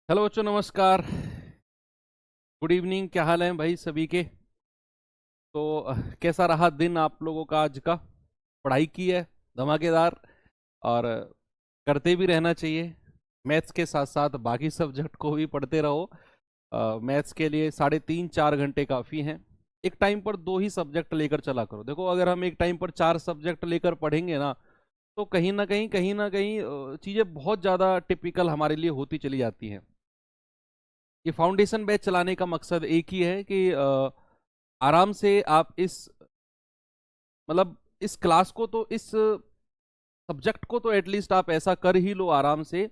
Hello बच्चों, नमस्कार। Good evening. क्या हाल है भाई सभी के? तो कैसा रहा दिन आप लोगों का आज का? पढ़ाई की है धमाकेदार? और करते भी रहना चाहिए। मैथ्स के साथ साथ बाकी सब्जेक्ट को भी पढ़ते रहो। मैथ्स के लिए 3.5-4 घंटे काफ़ी हैं। एक टाइम पर दो ही सब्जेक्ट लेकर चला करो। देखो, अगर हम एक टाइम पर 4 सब्जेक्ट लेकर पढ़ेंगे ना, तो कहीं ना कहीं चीज़ें बहुत ज़्यादा टिपिकल हमारे लिए होती चली जाती हैं। ये फाउंडेशन बैच चलाने का मकसद एक ही है कि आराम से आप इस क्लास को, तो इस सब्जेक्ट को तो एटलीस्ट आप ऐसा कर ही लो आराम से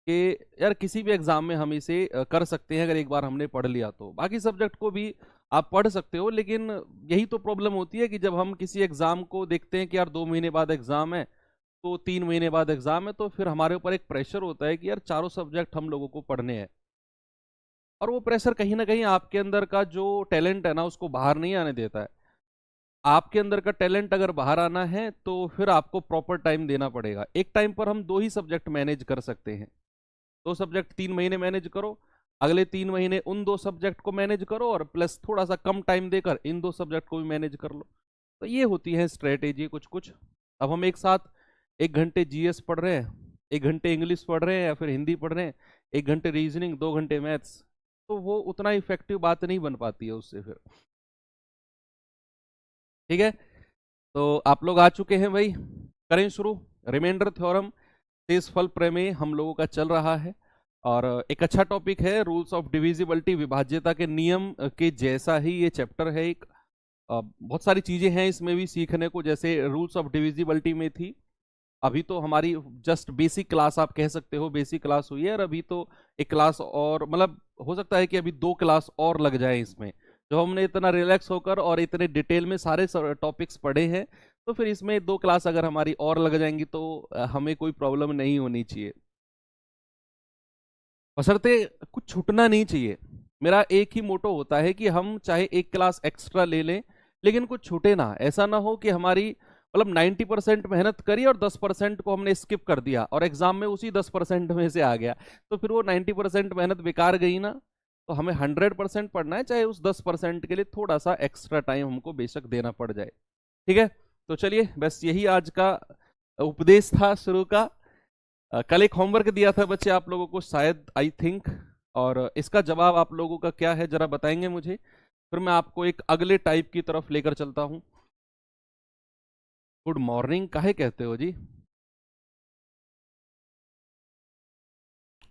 कि यार किसी भी एग्जाम में हम इसे कर सकते हैं। अगर एक बार हमने पढ़ लिया तो बाकी सब्जेक्ट को भी आप पढ़ सकते हो। लेकिन यही तो प्रॉब्लम होती है कि जब हम किसी एग्जाम को देखते हैं कि यार 2 महीने बाद एग्जाम है, तो 3 महीने बाद एग्जाम है, तो फिर हमारे ऊपर एक प्रेशर होता है कि यार चारों सब्जेक्ट हम लोगों को पढ़ने हैं। और वो प्रेशर कहीं ना कहीं आपके अंदर का जो टैलेंट है ना, उसको बाहर नहीं आने देता है। आपके अंदर का टैलेंट अगर बाहर आना है तो फिर आपको प्रॉपर टाइम देना पड़ेगा। एक टाइम पर हम दो ही सब्जेक्ट मैनेज कर सकते हैं। दो सब्जेक्ट 3 महीने मैनेज करो, अगले 3 महीने उन दो सब्जेक्ट को मैनेज करो, और प्लस थोड़ा सा कम टाइम देकर इन दो सब्जेक्ट को भी मैनेज कर लो। तो ये होती है स्ट्रेटेजी कुछ कुछ। अब हम एक साथ 1 घंटे जीएस पढ़ रहे हैं, 1 घंटे इंग्लिश पढ़ रहे हैं या फिर हिंदी पढ़ रहे हैं, 1 घंटे रीजनिंग, 2 घंटे मैथ्स, तो वो उतना इफेक्टिव बात नहीं बन पाती है उससे फिर। ठीक है, तो आप लोग आ चुके हैं भाई। करें शुरू। रिमाइंडर थ्योरम, शेषफल प्रमेय हम लोगों का चल रहा है। और एक अच्छा टॉपिक है, रूल्स ऑफ डिविजिबिलिटी, विभाज्यता के नियम के जैसा ही ये चैप्टर है एक। बहुत सारी चीजें हैं इसमें भी सीखने को, जैसे रूल्स ऑफ डिविजिबिलिटी में थी। अभी तो हमारी जस्ट बेसिक क्लास आप कह सकते हो, बेसिक क्लास हुई है, और अभी तो एक क्लास और, मतलब हो सकता है कि अभी 2 क्लास और लग जाए इसमें। जो हमने इतना रिलैक्स होकर और इतने डिटेल में सारे टॉपिक्स पढ़े हैं, तो फिर इसमें 2 क्लास अगर हमारी और लग जाएंगी तो हमें कोई प्रॉब्लम नहीं होनी चाहिए। बशर्ते कुछ छूटना नहीं चाहिए। मेरा एक ही मोटो होता है कि हम चाहे एक क्लास एक्स्ट्रा ले लें, लेकिन कुछ छूटे ना। ऐसा ना हो कि हमारी, मतलब 90% मेहनत करी और 10% को हमने स्किप कर दिया और एग्जाम में उसी 10% में से आ गया, तो फिर वो 90% मेहनत बेकार गई ना। तो हमें 100% पढ़ना है, चाहे उस 10% के लिए थोड़ा सा एक्स्ट्रा टाइम हमको बेशक देना पड़ जाए। ठीक है, तो चलिए, बस यही आज का उपदेश था शुरू का। कल एक होमवर्क दिया था बच्चे आप लोगों को, शायद, आई थिंक। और इसका जवाब आप लोगों का क्या है जरा बताएंगे मुझे, फिर मैं आपको एक अगले टाइप की तरफ लेकर चलता हूं। गुड मॉर्निंग काहे कहते हो जी?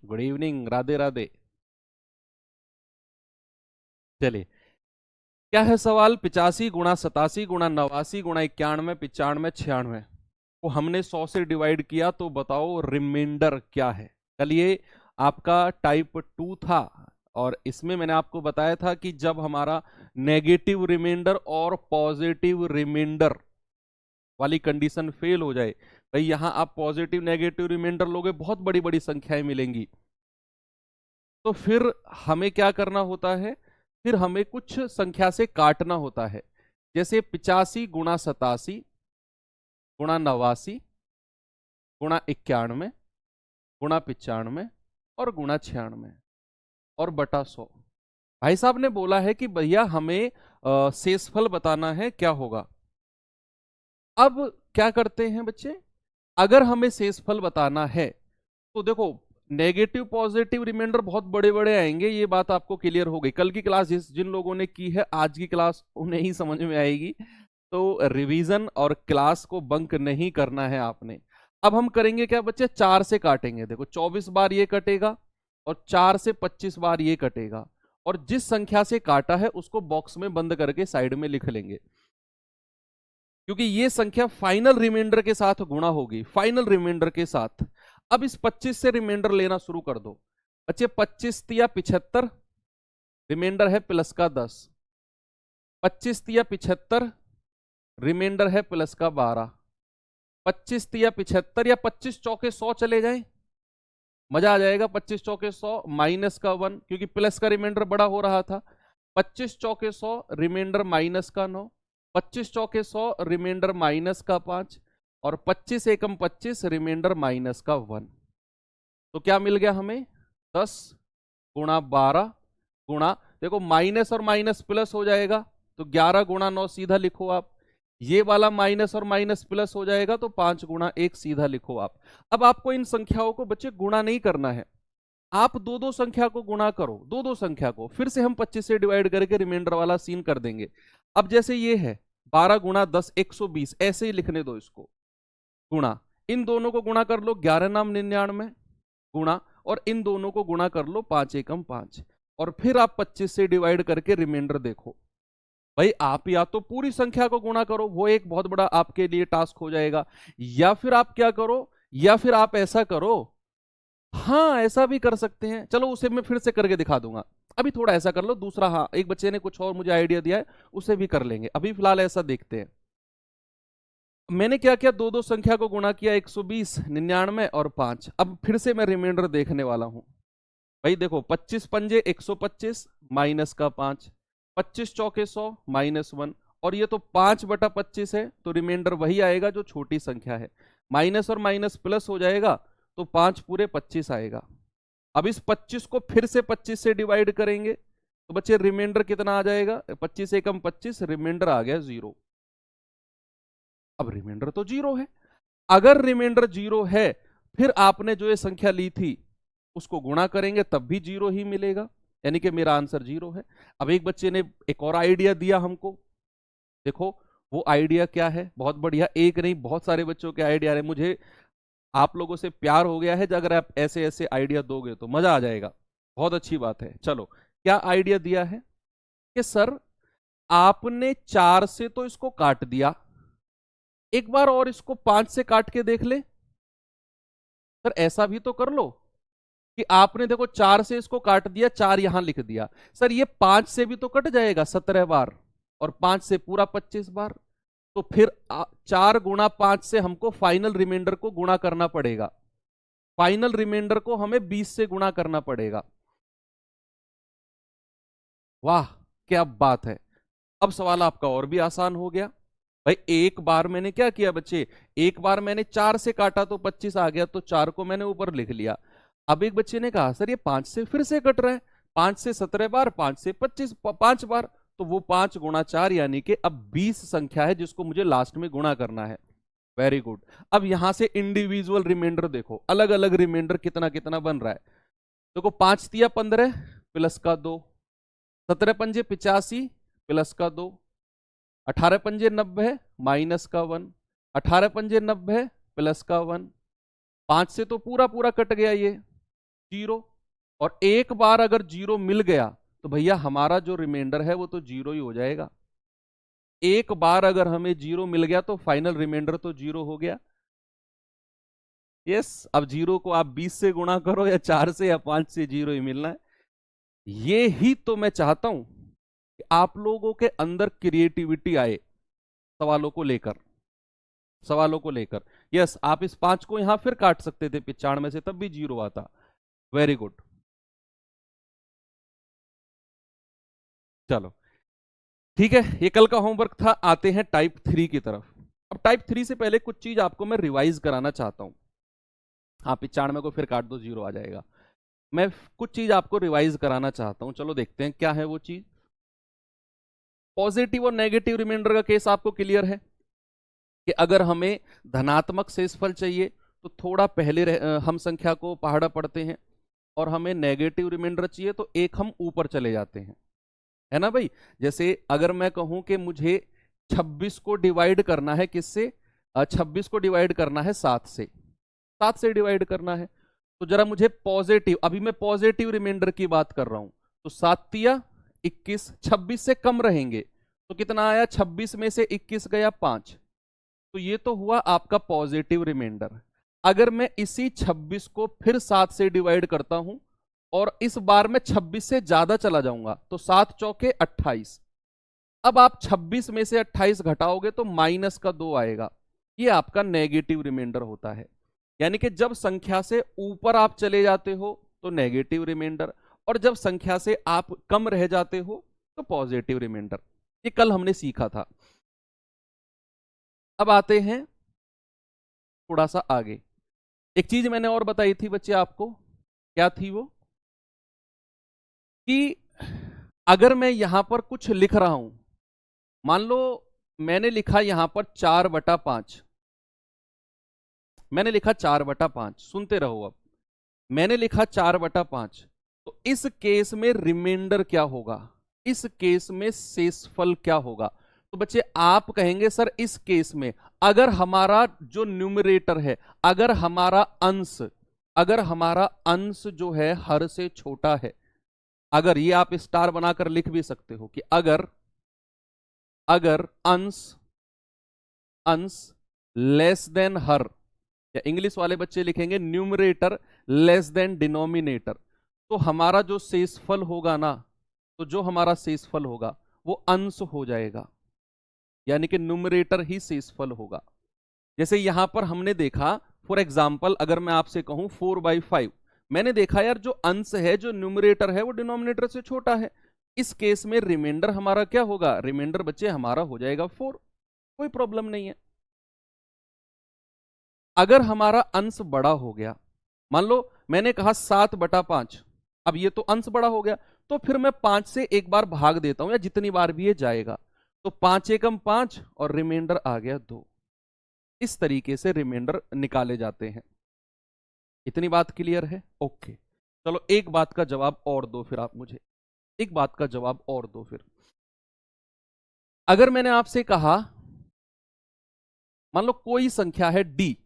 Good evening, Radhe Radhe. चलिए, क्या है सवाल? 85 गुणा 87 गुणा 89 गुणा 91 95 96 को हमने 100 से डिवाइड किया, तो बताओ रिमाइंडर क्या है? कल ये आपका टाइप 2 था, और इसमें मैंने आपको बताया था कि जब हमारा नेगेटिव रिमाइंडर और पॉजिटिव रिमाइंडर वाली कंडीशन फेल हो जाए, भाई यहां आप पॉजिटिव नेगेटिव रिमाइंडर लोगे, बहुत बड़ी बड़ी संख्याएं मिलेंगी, तो फिर हमें क्या करना होता है? फिर हमें कुछ संख्या से काटना होता है। जैसे 85 गुणा 87 गुणा 91 गुणा 95 और गुणा 96 और बटा 100। भाई साहब ने बोला है कि भैया हमें शेषफल बताना है, क्या होगा? अब क्या करते हैं बच्चे, अगर हमें शेषफल बताना है तो देखो, नेगेटिव पॉजिटिव रिमाइंडर बहुत बड़े बड़े आएंगे, ये बात आपको क्लियर हो गई। कल की क्लास जिन लोगों ने की है, आज की क्लास उन्हें ही समझ में आएगी। तो रिवीजन और क्लास को बंक नहीं करना है आपने। अब हम करेंगे क्या बच्चे, 4 से काटेंगे। देखो, 24 बार ये कटेगा और 4 से 25 बार ये कटेगा, और जिस संख्या से काटा है उसको बॉक्स में बंद करके साइड में लिख लेंगे, क्योंकि ये संख्या फाइनल रिमाइंडर के साथ गुणा होगी, फाइनल रिमाइंडर के साथ। अब इस 25 से रिमाइंडर लेना शुरू कर दो बच्चे। 25 तिया 75, रिमाइंडर है प्लस का 10। 25 तिया 75, रिमाइंडर है प्लस का 12। 25 तिया 75 या 25 चौके 100 चले जाएं, मजा आ जाएगा। 25 चौके 100 माइनस का 1, क्योंकि प्लस का रिमाइंडर बड़ा हो रहा था। 25 चौके 100, रिमाइंडर माइनस का 9। 25 चौके 100, रिमाइंडर माइनस का 5। और 25 एकम 25, रिमाइंडर माइनस का 1। तो क्या मिल गया हमें? 10 गुणा 12 गुणा, देखो माइनस और माइनस प्लस हो जाएगा तो 11 गुणा 9 सीधा लिखो आप। ये वाला माइनस और माइनस प्लस हो जाएगा तो 5 गुणा 1 सीधा लिखो आप। अब आपको इन संख्याओं को बच्चे गुणा नहीं करना है, आप दो दो संख्या को गुणा करो, दो दो संख्या को, फिर से हम 25 से डिवाइड करके रिमाइंडर वाला सीन कर देंगे। अब जैसे ये है 12 गुणा 10 120, ऐसे ही लिखने दो इसको, गुणा, इन दोनों को गुणा कर लो 11 नाम 99 गुणा, और इन दोनों को गुणा कर लो 5 एकम 5, और फिर आप 25 से डिवाइड करके रिमाइंडर देखो। भाई आप या तो पूरी संख्या को गुणा करो, वो एक बहुत बड़ा आपके लिए टास्क हो जाएगा, या फिर आप क्या करो, या फिर आप ऐसा करो, हाँ ऐसा भी कर सकते हैं, चलो उसे मैं फिर से करके दिखा दूंगा। अभी थोड़ा ऐसा कर लो दूसरा, हाँ एक बच्चे ने कुछ और मुझे आइडिया दिया है, उसे भी कर लेंगे, अभी फिलहाल ऐसा देखते हैं। मैंने क्या किया, दो दो संख्या को गुणा किया, 120 99 और 5। अब फिर से मैं रिमाइंडर देखने वाला हूं। भाई देखो 25 पंजे 125 माइनस का 5, 25 चौके 100 -1, और ये तो 5/25 है तो रिमाइंडर वही आएगा जो छोटी संख्या है, माइनस और माइनस प्लस हो जाएगा तो 5 पूरे 25 आएगा। अब इस 25 को फिर से 25 से डिवाइड करेंगे तो बच्चे रिमाइंडर कितना आ जाएगा, 25 एकम 25, रिमाइंडर आ गया 0। अब रिमाइंडर तो 0 है, अगर रिमाइंडर 0 है फिर आपने जो ये संख्या ली थी उसको गुणा करेंगे तब भी 0 ही मिलेगा, यानी कि मेरा आंसर 0 है। अब एक बच्चे ने एक और आइडिया दिया हमको, देखो वो आइडिया क्या है, बहुत बढ़िया, एक नहीं बहुत सारे बच्चों के आइडिया है, मुझे आप लोगों से प्यार हो गया है, अगर आप ऐसे ऐसे आइडिया दोगे तो मजा आ जाएगा, बहुत अच्छी बात है। चलो क्या आइडिया दिया है कि सर आपने 4 से तो इसको काट दिया, एक बार और इसको 5 से काट के देख ले। सर ऐसा भी तो कर लो कि आपने देखो 4 से इसको काट दिया, 4 यहां लिख दिया, सर ये 5 से भी तो कट जाएगा 17 बार, और 5 से पूरा 25 बार, तो फिर 4 गुणा 5 से हमको फाइनल रिमाइंडर को गुणा करना पड़ेगा, फाइनल रिमाइंडर को हमें 20 से गुणा करना पड़ेगा। वाह क्या बात है, अब सवाल आपका और भी आसान हो गया। भाई एक बार मैंने क्या किया बच्चे, एक बार मैंने 4 से काटा तो 25 आ गया, तो 4 को मैंने ऊपर लिख लिया। अब एक बच्चे ने कहा सर ये 5 से फिर से कट रहा है, 5 से 17 बार, 5 से 25 5 बार, तो वो 5 गुणा 4 यानी कि अब 20 संख्या है जिसको मुझे लास्ट में गुणा करना है। वेरी गुड, अब यहां से इंडिविजुअल रिमाइंडर देखो, अलग अलग रिमाइंडर कितना कितना बन रहा है। देखो 5 तिया 15 प्लस का 2, 17 पंजे 85 प्लस का 2, 18 पंजे 90 माइनस का 1, 18 पंजे 90 प्लस का 1, 5 से तो पूरा पूरा कट गया ये 0, और एक बार अगर 0 मिल गया तो भैया हमारा जो रिमाइंडर है वो तो 0 ही हो जाएगा। एक बार अगर हमें 0 मिल गया तो फाइनल रिमाइंडर तो 0 हो गया। यस, अब 0 को आप 20 से गुणा करो या 4 से या 5 से, 0 ही मिलना है। ये ही तो मैं चाहता हूं कि आप लोगों के अंदर क्रिएटिविटी आए सवालों को लेकर, सवालों को लेकर। यस, आप इस 5 को यहां फिर काट सकते थे 95 से, तब भी 0 आता। वेरी गुड, चलो ठीक है, ये कल का होमवर्क था, आते हैं टाइप 3 की तरफ। अब टाइप 3 से पहले कुछ चीज आपको मैं रिवाइज कराना चाहता हूं। हाँ 95 को फिर काट दो 0 आ जाएगा। मैं कुछ चीज आपको रिवाइज कराना चाहता हूं, चलो देखते हैं क्या है वो चीज। पॉजिटिव और नेगेटिव रिमाइंडर का केस आपको क्लियर है कि अगर हमें धनात्मक शेषफल चाहिए तो थोड़ा पहले हम संख्या को पहाड़ा पढ़ते हैं, और हमें नेगेटिव रिमाइंडर चाहिए तो एक हम ऊपर चले जाते हैं, है ना भाई। जैसे अगर मैं कहूं कि मुझे 26 को डिवाइड करना है किससे, 26 को डिवाइड करना है 7 से, 7 से डिवाइड करना है, तो जरा मुझे पॉजिटिव, अभी मैं पॉजिटिव रिमाइंडर की बात कर रहा हूं, तो 7 तिया 21, 26 से कम रहेंगे तो कितना आया, 26 में से 21 गया 5, तो ये तो हुआ आपका पॉजिटिव रिमाइंडर। अगर मैं इसी 26 को फिर 7 से डिवाइड करता हूं और इस बार मैं 26 से ज्यादा चला जाऊंगा तो 7 चौके 28, अब आप 26 में से 28 घटाओगे तो माइनस का 2 आएगा, ये आपका नेगेटिव रिमाइंडर होता है। यानी कि जब संख्या से ऊपर आप चले जाते हो तो नेगेटिव रिमाइंडर, और जब संख्या से आप कम रह जाते हो तो पॉजिटिव रिमाइंडर। ये कल हमने सीखा था। अब आते हैं थोड़ा सा आगे, एक चीज मैंने और बताई थी बच्चे आपको, क्या थी वो, कि अगर मैं यहां पर कुछ लिख रहा हूं, मान लो मैंने लिखा यहां पर 4/5, मैंने लिखा 4/5, सुनते रहो अब, मैंने लिखा 4/5, तो इस केस में रिमाइंडर क्या होगा, इस केस में शेषफल क्या होगा? तो बच्चे आप कहेंगे सर इस केस में अगर हमारा जो न्यूमरेटर है, अगर हमारा अंश जो है हर से छोटा है, अगर ये आप स्टार बनाकर लिख भी सकते हो कि अगर अंश लेस देन हर, या इंग्लिश वाले बच्चे लिखेंगे न्यूमरेटर लेस देन डिनोमिनेटर, तो हमारा जो शेषफल होगा ना, तो जो हमारा शेषफल होगा वो अंश हो जाएगा, यानी कि न्यूमरेटर ही शेषफल होगा। जैसे यहां पर हमने देखा, फॉर एग्जाम्पल अगर मैं आपसे कहूं 4/5, मैंने देखा यार जो अंश है, जो न्यूमरेटर है वो डिनोमिनेटर से छोटा है, इस केस में रिमाइंडर हमारा क्या होगा? रिमाइंडर बच्चे हमारा हो जाएगा 4, कोई प्रॉब्लम नहीं है। अगर हमारा अंश बड़ा हो गया, मान लो मैंने कहा 7/5, अब ये तो अंश बड़ा हो गया, तो फिर मैं 5 से एक बार भाग देता हूं, या जितनी बार भी ये जाएगा, तो 5 एकम 5 और रिमाइंडर आ गया 2। इस तरीके से रिमाइंडर निकाले जाते हैं। इतनी बात क्लियर है? ओके, चलो एक बात का जवाब और दो फिर आप मुझे, एक बात का जवाब और दो फिर। अगर मैंने आपसे कहा, मान लो कोई संख्या है d,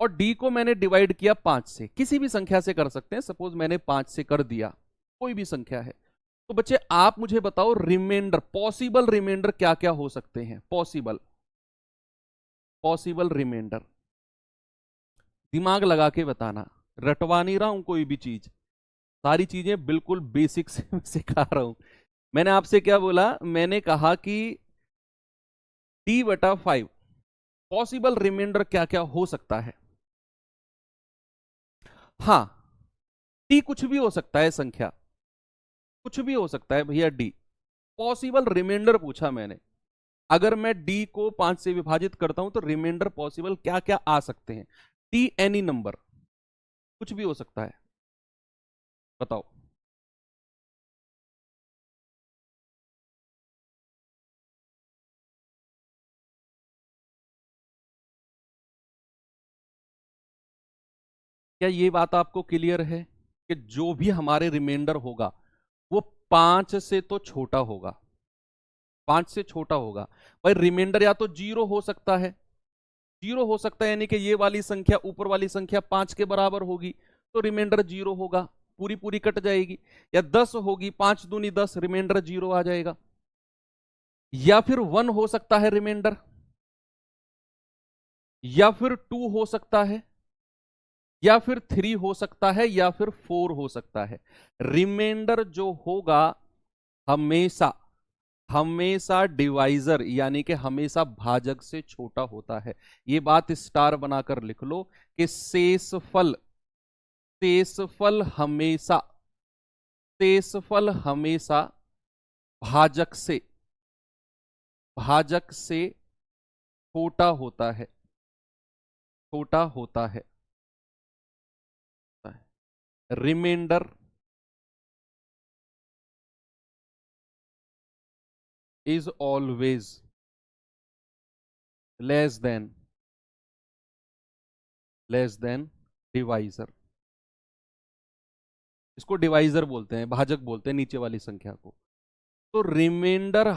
और d को मैंने डिवाइड किया 5 से, किसी भी संख्या से कर सकते हैं, सपोज मैंने 5 से कर दिया, कोई भी संख्या है, तो बच्चे आप मुझे बताओ रिमाइंडर, पॉसिबल रिमाइंडर क्या क्या हो सकते हैं? पॉसिबल रिमाइंडर, दिमाग लगा के बताना, रटवा नहीं रहा हूं कोई भी चीज, सारी चीजें बिल्कुल बेसिक से सिखा रहा हूं। मैंने आपसे क्या बोला? मैंने कहा कि d/5 पॉसिबल रिमाइंडर क्या क्या हो सकता है? हाँ, टी कुछ भी हो सकता है, संख्या कुछ भी हो सकता है भैया, डी पॉसिबल रिमाइंडर पूछा मैंने। अगर मैं डी को 5 से विभाजित करता हूं तो रिमाइंडर पॉसिबल क्या क्या आ सकते हैं? टी एनी नंबर, कुछ भी हो सकता है, बताओ। क्या ये बात आपको क्लियर है कि जो भी हमारे रिमाइंडर होगा वो 5 से तो छोटा होगा, 5 से छोटा होगा। भाई रिमाइंडर या तो 0 हो सकता है, 0 हो सकता है, यानी कि ये वाली संख्या, ऊपर वाली संख्या 5 के बराबर होगी तो रिमाइंडर 0 होगा, पूरी पूरी कट जाएगी। या 10 होगी, 5 दूनी 10, रिमाइंडर 0 आ जाएगा। या फिर 1 हो सकता है रिमाइंडर, या फिर 2 हो सकता है, या फिर 3 हो सकता है, या फिर 4 हो सकता है। रिमाइंडर जो होगा हमेशा हमेशा डिवाइजर यानी कि हमेशा भाजक से छोटा होता है। ये बात स्टार बनाकर लिख लो कि शेषफल हमेशा भाजक से छोटा होता है, छोटा होता है। Remainder is always less than divisor. इसको डिवाइजर बोलते हैं, भाजक बोलते हैं नीचे वाली संख्या को। तो रिमाइंडर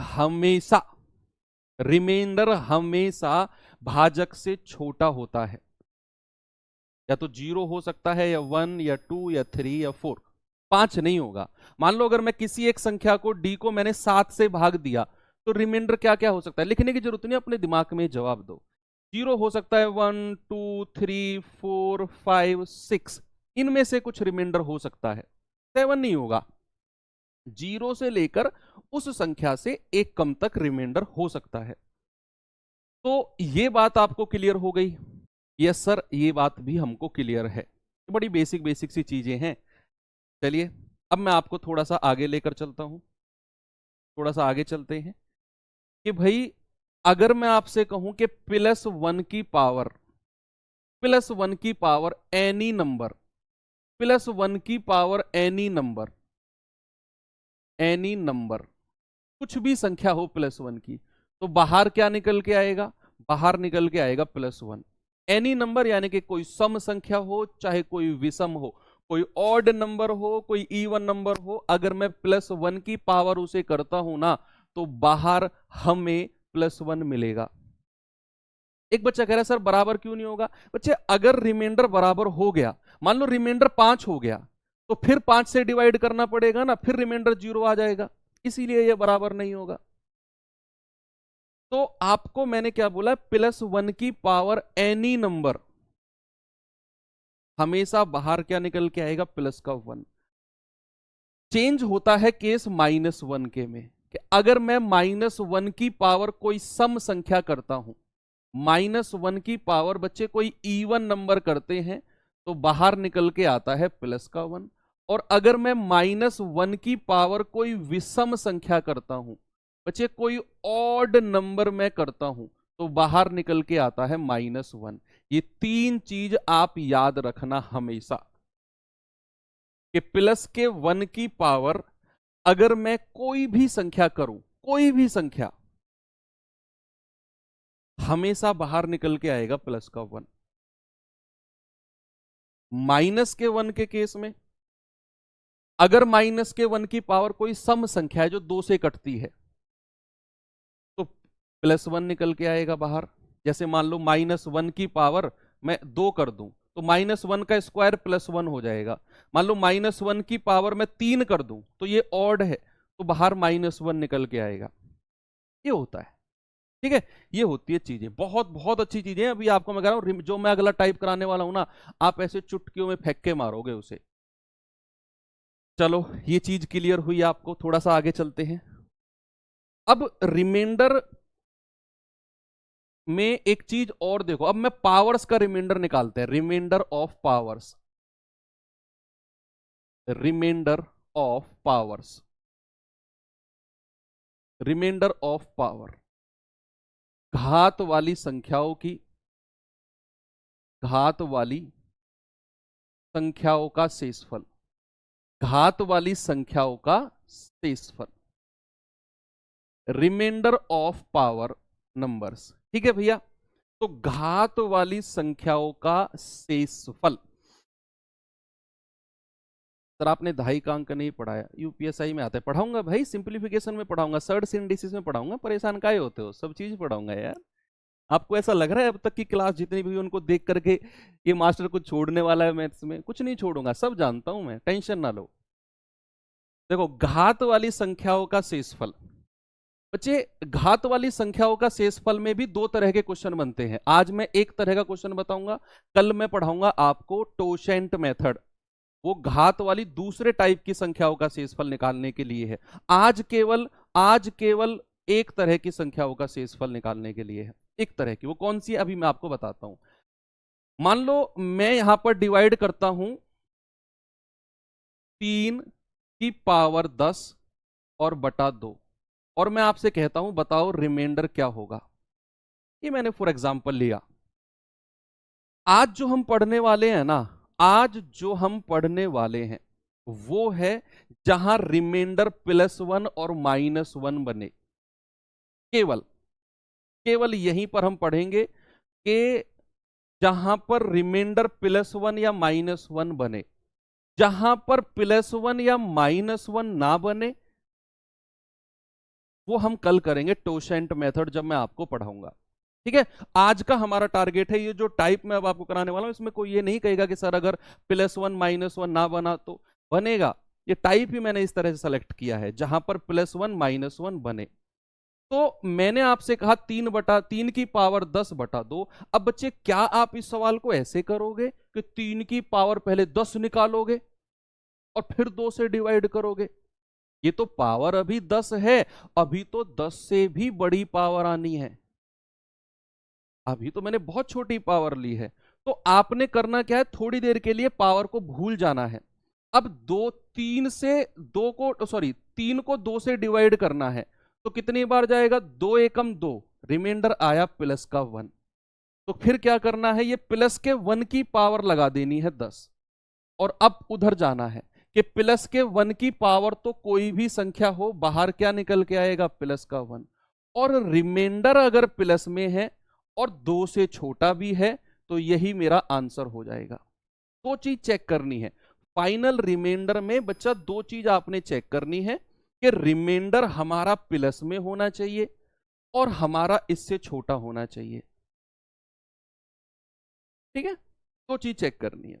हमेशा भाजक से छोटा होता है, या तो 0 हो सकता है, या 1, या 2, या 3, या 4, 5 नहीं होगा। मान लो अगर मैं किसी एक संख्या को d को मैंने 7 से भाग दिया, तो रिमाइंडर क्या क्या हो सकता है? लिखने की जरूरत नहीं, अपने दिमाग में जवाब दो। 0 हो सकता है, 1, 2, 3, 4, 5, 6, इनमें से कुछ रिमाइंडर हो सकता है। 7 नहीं होगा, 0 से लेकर उस संख्या से एक कम तक रिमाइंडर हो सकता है। तो ये बात आपको क्लियर हो गई? यस सर, ये बात भी हमको क्लियर है। बड़ी बेसिक बेसिक सी चीजें हैं। चलिए अब मैं आपको थोड़ा सा आगे लेकर चलता हूं, थोड़ा सा आगे चलते हैं कि भाई अगर मैं आपसे कहूं कि +1 की power any number any number, कुछ भी संख्या हो +1 की, तो बाहर क्या निकल के आएगा? बाहर निकल के आएगा +1। एनी नंबर यानी कि कोई सम संख्या हो चाहे कोई विषम हो, कोई ऑड नंबर हो कोई इवन नंबर हो, अगर मैं +1 की पावर उसे करता हूं ना तो बाहर हमें +1 मिलेगा। एक बच्चा कह रहा है सर बराबर क्यों नहीं होगा? बच्चे अगर रिमाइंडर बराबर हो गया, मान लो रिमाइंडर 5 हो गया, तो फिर 5 से डिवाइड करना पड़ेगा ना, फिर रिमाइंडर 0 आ जाएगा, इसीलिए यह बराबर नहीं होगा। तो आपको मैंने क्या बोला? +1 की पावर एनी नंबर, हमेशा बाहर क्या निकल के आएगा? +1। चेंज होता है केस -1 के में, कि अगर मैं -1 की पावर कोई सम संख्या करता हूं, -1 की पावर बच्चे कोई इवन नंबर करते हैं तो बाहर निकल के आता है +1। और अगर मैं -1 की पावर कोई विषम संख्या करता हूं, बच्चे कोई ऑड नंबर में करता हूं, तो बाहर निकल के आता है -1। ये 3 चीज आप याद रखना हमेशा, कि +1 की पावर अगर मैं कोई भी संख्या करूं, कोई भी संख्या, हमेशा बाहर निकल के आएगा +1। -1 के केस में, अगर -1 की पावर कोई सम संख्या है जो 2 से कटती है, तो +1 निकल के आएगा बाहर। जैसे मान लो -1 की पावर मैं 2 कर दूं, तो -1 का स्क्वायर +1 हो जाएगा। मान लो -1 की पावर मैं 3 कर दूं, तो ये ऑड है, तो बाहर -1 निकल के आएगा। ये होता है, ठीक है। ये होती है चीजें, बहुत बहुत अच्छी चीजें। अभी आपको मैं कह रहा हूं, जो मैं अगला टाइप कराने वाला हूं ना, आप ऐसे चुटकियों में फेंक के मारोगे उसे। चलो ये चीज क्लियर हुई आपको, थोड़ा सा आगे चलते हैं। अब रिमाइंडर में एक चीज और देखो, अब मैं पावर्स का रिमाइंडर निकालते हैं, remainder of powers, remainder of powers, remainder of power, घात वाली संख्याओं की, घात वाली संख्याओं का शेषफल, घात वाली संख्याओं का शेषफल, रिमाइंडर ऑफ पावर नंबर्स। ठीक है भैया, तो घात वाली संख्याओं का शेषफल। सर आपने दहाई का अंक नहीं पढ़ाया, यूपीएसआई में आता है। पढ़ाऊंगा भाई, सिंप्लीफिकेशन में पढ़ाऊंगा, सर्ड सिंडिसिस में पढ़ाऊंगा, परेशान काहे होते हो? सब चीज पढ़ाऊंगा यार। आपको ऐसा लग रहा है अब तक की क्लास जितनी भी उनको देख करके ये मास्टर कुछ छोड़ने वाला है मैथ्स में? कुछ नहीं छोड़ूंगा, सब जानता हूं मैं, टेंशन ना लो। देखो, घात वाली संख्याओं का शेषफल, बच्चे घात वाली संख्याओं का शेषफल में भी 2 तरह के क्वेश्चन बनते हैं। आज मैं एक तरह का क्वेश्चन बताऊंगा, कल मैं पढ़ाऊंगा आपको टोशेंट मेथड, वो घात वाली दूसरे टाइप की संख्याओं का शेषफल निकालने के लिए है। आज केवल एक तरह की संख्याओं का शेषफल निकालने के लिए है, एक तरह की। वो कौन सी है अभी मैं आपको बताता हूं। मान लो मैं यहां पर डिवाइड करता हूं 3 की पावर 10 और बटा 2, और मैं आपसे कहता हूं बताओ रिमाइंडर क्या होगा। ये मैंने फॉर एग्जांपल लिया। आज जो हम पढ़ने वाले हैं ना, आज जो हम पढ़ने वाले हैं वो है जहां रिमाइंडर +1 और -1 बने। केवल केवल यहीं पर हम पढ़ेंगे कि जहां पर रिमाइंडर +1 या -1 बने। जहां पर +1 या -1 ना बने वो हम कल करेंगे टोशेंट मेथड, जब मैं आपको पढ़ाऊंगा। ठीक है, आज का हमारा टारगेट है ये जो टाइप मैं अब आपको कराने वाला हूं, इसमें कोई ये नहीं कहेगा कि सर अगर +1 -1 ना बना तो बनेगा। ये टाइप ही मैंने इस तरह से सेलेक्ट किया है जहां पर +1 -1 बने। तो मैंने आपसे कहा 3/3 की पावर 10/2। अब बच्चे क्या आप इस सवाल को ऐसे करोगे कि 3 की पावर पहले 10 निकालोगे और फिर 2 से डिवाइड करोगे? ये तो पावर अभी 10 है, अभी तो 10 से भी बड़ी पावर आनी है, अभी तो मैंने बहुत छोटी पावर ली है। तो आपने करना क्या है, थोड़ी देर के लिए पावर को भूल जाना है। अब 3 को 2 से डिवाइड करना है, तो कितनी बार जाएगा? 2 एकम 2, रिमाइंडर आया +1। तो फिर क्या करना है, ये +1 की पावर लगा देनी है 10, और अब उधर जाना है कि प्लस के 1 की पावर तो कोई भी संख्या हो, बाहर क्या निकल के आएगा, प्लस का 1। और रिमाइंडर अगर प्लस में है और 2 से छोटा भी है तो यही मेरा आंसर हो जाएगा। दो चीज चेक करनी है फाइनल रिमाइंडर में बच्चा, दो चीज आपने चेक करनी है कि रिमाइंडर हमारा प्लस में होना चाहिए और हमारा इससे छोटा होना चाहिए। ठीक है, दो चीज चेक करनी है।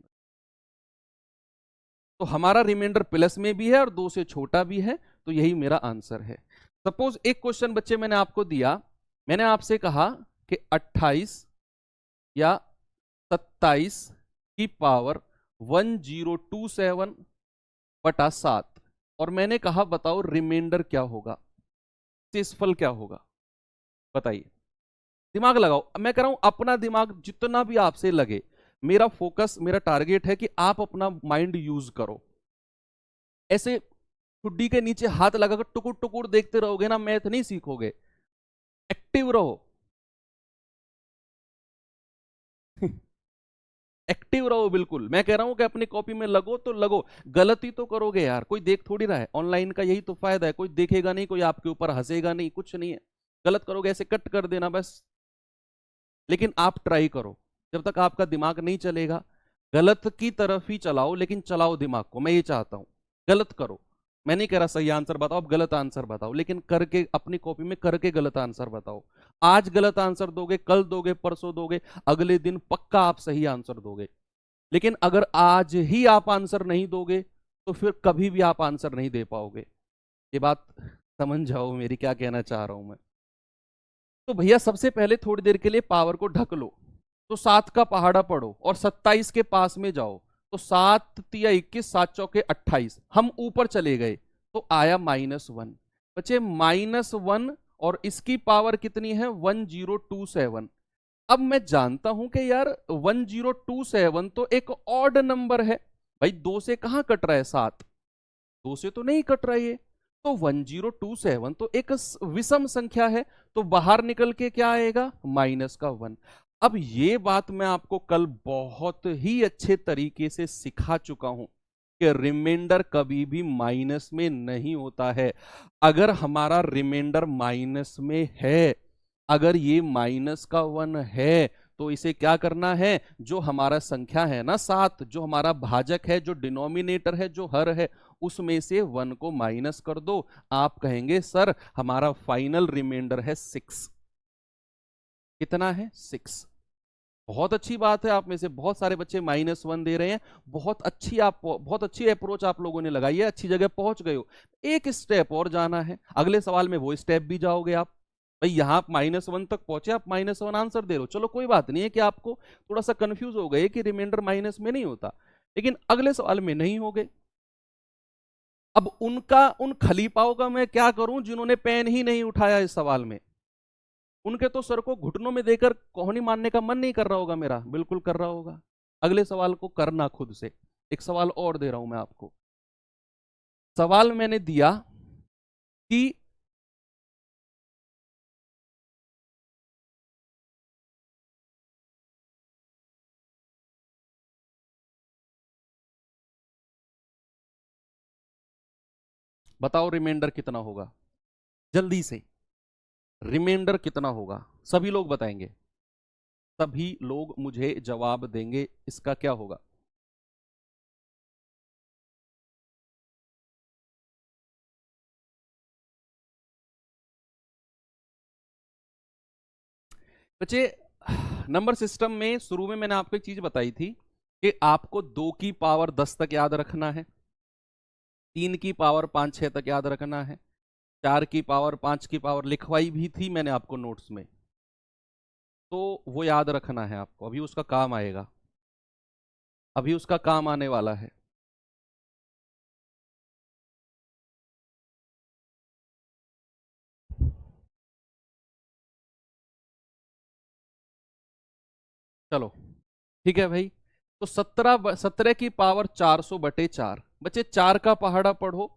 तो हमारा रिमाइंडर प्लस में भी है और 2 से छोटा भी है, तो यही मेरा आंसर है। सपोज एक क्वेश्चन बच्चे मैंने आपको दिया, मैंने आपसे कहा कि 28 या 27 की पावर 1027 बटा 7, और मैंने कहा बताओ रिमाइंडर क्या होगा, शेषफल क्या होगा, बताइए। दिमाग लगाओ, मैं कह रहा हूं अपना दिमाग जितना भी आपसे लगे, मेरा फोकस, मेरा टारगेट है कि आप अपना माइंड यूज करो। ऐसे ठुड्डी के नीचे हाथ लगाकर टुकुर टुकुर देखते रहोगे ना, मैथ नहीं सीखोगे। एक्टिव रहो एक्टिव रहो बिल्कुल। मैं कह रहा हूं कि अपनी कॉपी में लगो तो लगो, गलती तो करोगे यार, कोई देख थोड़ी रहा है। ऑनलाइन का यही तो फायदा है, कोई देखेगा नहीं, कोई आपके ऊपर हंसेगा नहीं, कुछ नहीं है। गलत करोगे ऐसे कट कर देना बस। लेकिन आप ट्राई करो, जब तक आपका दिमाग नहीं चलेगा, गलत की तरफ ही चलाओ, लेकिन चलाओ दिमाग को। मैं ये चाहता हूं गलत करो, मैं नहीं कह रहा सही आंसर बताओ, आप गलत आंसर बताओ, लेकिन करके अपनी कॉपी में करके गलत आंसर बताओ। आज गलत आंसर दोगे, कल दोगे, परसों दोगे, अगले दिन पक्का आप सही आंसर दोगे। लेकिन अगर आज ही आप आंसर नहीं दोगे तो फिर कभी भी आप आंसर नहीं दे पाओगे। ये बात समझ जाओ मेरी, क्या कहना चाह रहा हूं मैं। तो भैया सबसे पहले थोड़ी देर के लिए पावर को ढक लो, तो 7 का पहाड़ा पढ़ो और 27 के पास में जाओ। तो 7 तिया 21, 7 चौके 28, हम ऊपर चले गए तो आया -1। बच्चे -1 और इसकी पावर कितनी है 1027। अब मैं जानता हूं कि यार 1027 तो एक ऑड नंबर है भाई, 2 से कहां कट रहा है 7, 2 से तो नहीं कट रहा है ये। तो 1027 तो एक विषम संख्या है, तो बाहर निकल के क्या आएगा -1। अब ये बात मैं आपको कल बहुत ही अच्छे तरीके से सिखा चुका हूं कि रिमाइंडर कभी भी माइनस में नहीं होता है। अगर हमारा रिमाइंडर माइनस में है, अगर ये -1 है, तो इसे क्या करना है, जो हमारा संख्या है ना 7, जो हमारा भाजक है, जो डिनोमिनेटर है, जो हर है, उसमें से 1 को माइनस कर दो। आप कहेंगे सर हमारा फाइनल रिमाइंडर है 6। कितना है 6। बहुत अच्छी बात है, आप में से बहुत सारे बच्चे -1 दे रहे हैं। बहुत अच्छी अप्रोच आप लोगों ने लगाई है, अच्छी जगह पहुंच गए हो। एक स्टेप और जाना है, अगले सवाल में वो स्टेप भी जाओगे आप। भाई यहां आप -1 तक पहुंचे, आप -1 आंसर दे रहे हो, चलो कोई बात नहीं है कि आपको थोड़ा सा कंफ्यूज हो गए कि रिमाइंडर माइनस में नहीं होता, लेकिन अगले सवाल में नहीं हो गए। अब उन खलीफाओं का मैं क्या करूं जिन्होंने पेन ही नहीं उठाया इस सवाल में। उनके तो सर को घुटनों में देकर कोहनी मारने का मन नहीं कर रहा होगा, मेरा बिल्कुल कर रहा होगा। अगले सवाल को करना खुद से। एक सवाल और दे रहा हूं मैं आपको। सवाल मैंने दिया कि बताओ रिमाइंडर कितना होगा, जल्दी से रिमाइंडर कितना होगा, सभी लोग बताएंगे, सभी लोग मुझे जवाब देंगे इसका क्या होगा। बच्चे नंबर सिस्टम में शुरू में मैंने आपको एक चीज बताई थी कि आपको 2 की पावर 10 तक याद रखना है, 3 की पावर 5 6 तक याद रखना है, 4 की पावर 5 की पावर लिखवाई भी थी मैंने आपको नोट्स में, तो वो याद रखना है आपको। अभी उसका काम आएगा, अभी उसका काम आने वाला है। चलो ठीक है भाई। तो 17 की पावर 400/4। बच्चे 4 का पहाड़ा पढ़ो,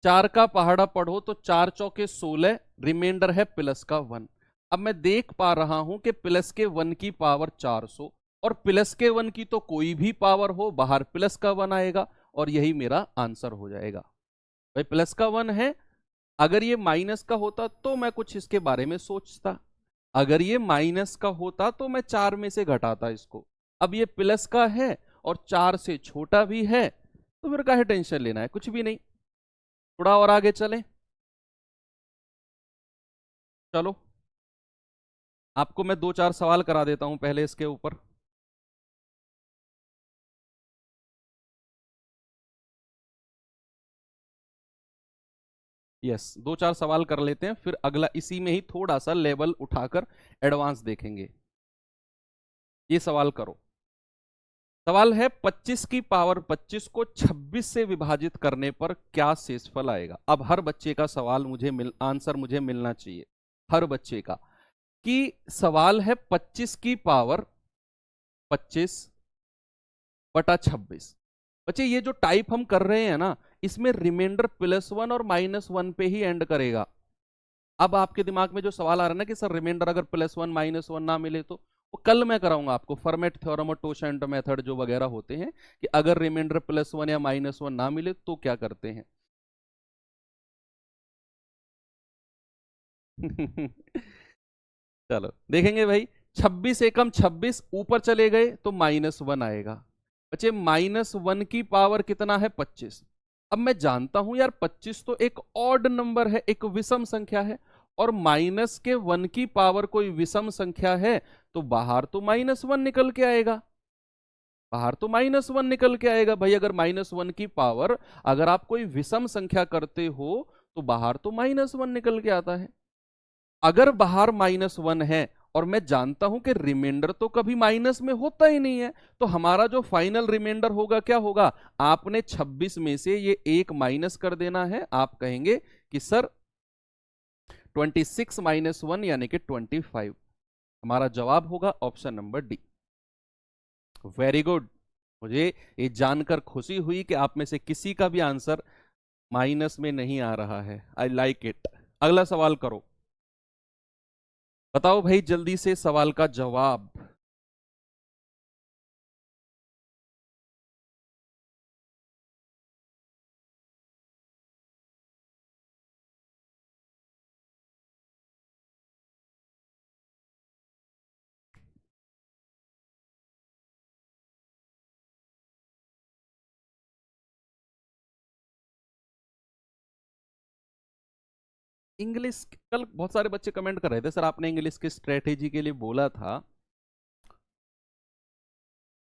4 का पहाड़ा पढ़ो तो 4 चौके 16, रिमाइंडर है +1। अब मैं देख पा रहा हूं कि +1 की पावर 400, और +1 की तो कोई भी पावर हो बाहर +1 आएगा, और यही मेरा आंसर हो जाएगा। भाई प्लस का 1 है, अगर ये माइनस का होता तो मैं कुछ इसके बारे में सोचता, अगर ये माइनस का होता तो मैं 4 में से घटाता इसको। अब ये प्लस का है और 4 से छोटा भी है, तो फिर काहे टेंशन लेना है, कुछ भी नहीं। थोड़ा और आगे चलें, चलो आपको मैं 2-4 सवाल करा देता हूं पहले इसके ऊपर। यस, 2-4 सवाल कर लेते हैं, फिर अगला इसी में ही थोड़ा सा लेवल उठाकर एडवांस देखेंगे। ये सवाल करो। सवाल है 25 की पावर 25 को 26 से विभाजित करने पर क्या शेषफल आएगा। अब हर बच्चे का सवाल आंसर मुझे मिलना चाहिए, हर बच्चे का। कि सवाल है 25 की पावर 25 बटा 26। बच्चे ये जो टाइप हम कर रहे हैं ना, इसमें रिमाइंडर +1 और -1 पे ही एंड करेगा। अब आपके दिमाग में जो सवाल आ रहा है ना कि सर रिमाइंडर अगर +1 -1 ना मिले तो, वो कल मैं कराऊंगा आपको, फॉर्मेट थ्योरम और टोशेंट मेथड जो वगैरह होते हैं, कि अगर रिमाइंडर +1 या -1 ना मिले तो क्या करते हैं। चलो देखेंगे भाई। 26 एकम 26, ऊपर चले गए तो -1 आएगा। बच्चे -1 की पावर कितना है 25। अब मैं जानता हूं यार 25 तो एक ऑड नंबर है, एक विषम संख्या है, और माइनस के 1 की पावर कोई विषम संख्या है, तो बाहर तो -1 निकल के आएगा, बाहर तो -1 निकल के आएगा भाई। अगर -1 की पावर अगर आप कोई विषम संख्या करते हो तो बाहर तो -1 निकल के आता है। अगर बाहर -1 है और मैं जानता हूं कि रिमाइंडर तो कभी माइनस में होता ही नहीं है, तो हमारा जो फाइनल रिमाइंडर होगा क्या होगा, आपने 26 में से ये एक माइनस कर देना है। आप कहेंगे कि सर 26 -1 यानी कि 25। हमारा जवाब होगा option number D. Very good. मुझे ये जानकर खुशी हुई कि आप में से किसी का भी आंसर माइनस में नहीं आ रहा है। I like it. अगला सवाल करो। बताओ भाई जल्दी से सवाल का जवाब। इंग्लिश, कल बहुत सारे बच्चे कमेंट कर रहे थे सर आपने इंग्लिश की स्ट्रेटेजी के लिए बोला था।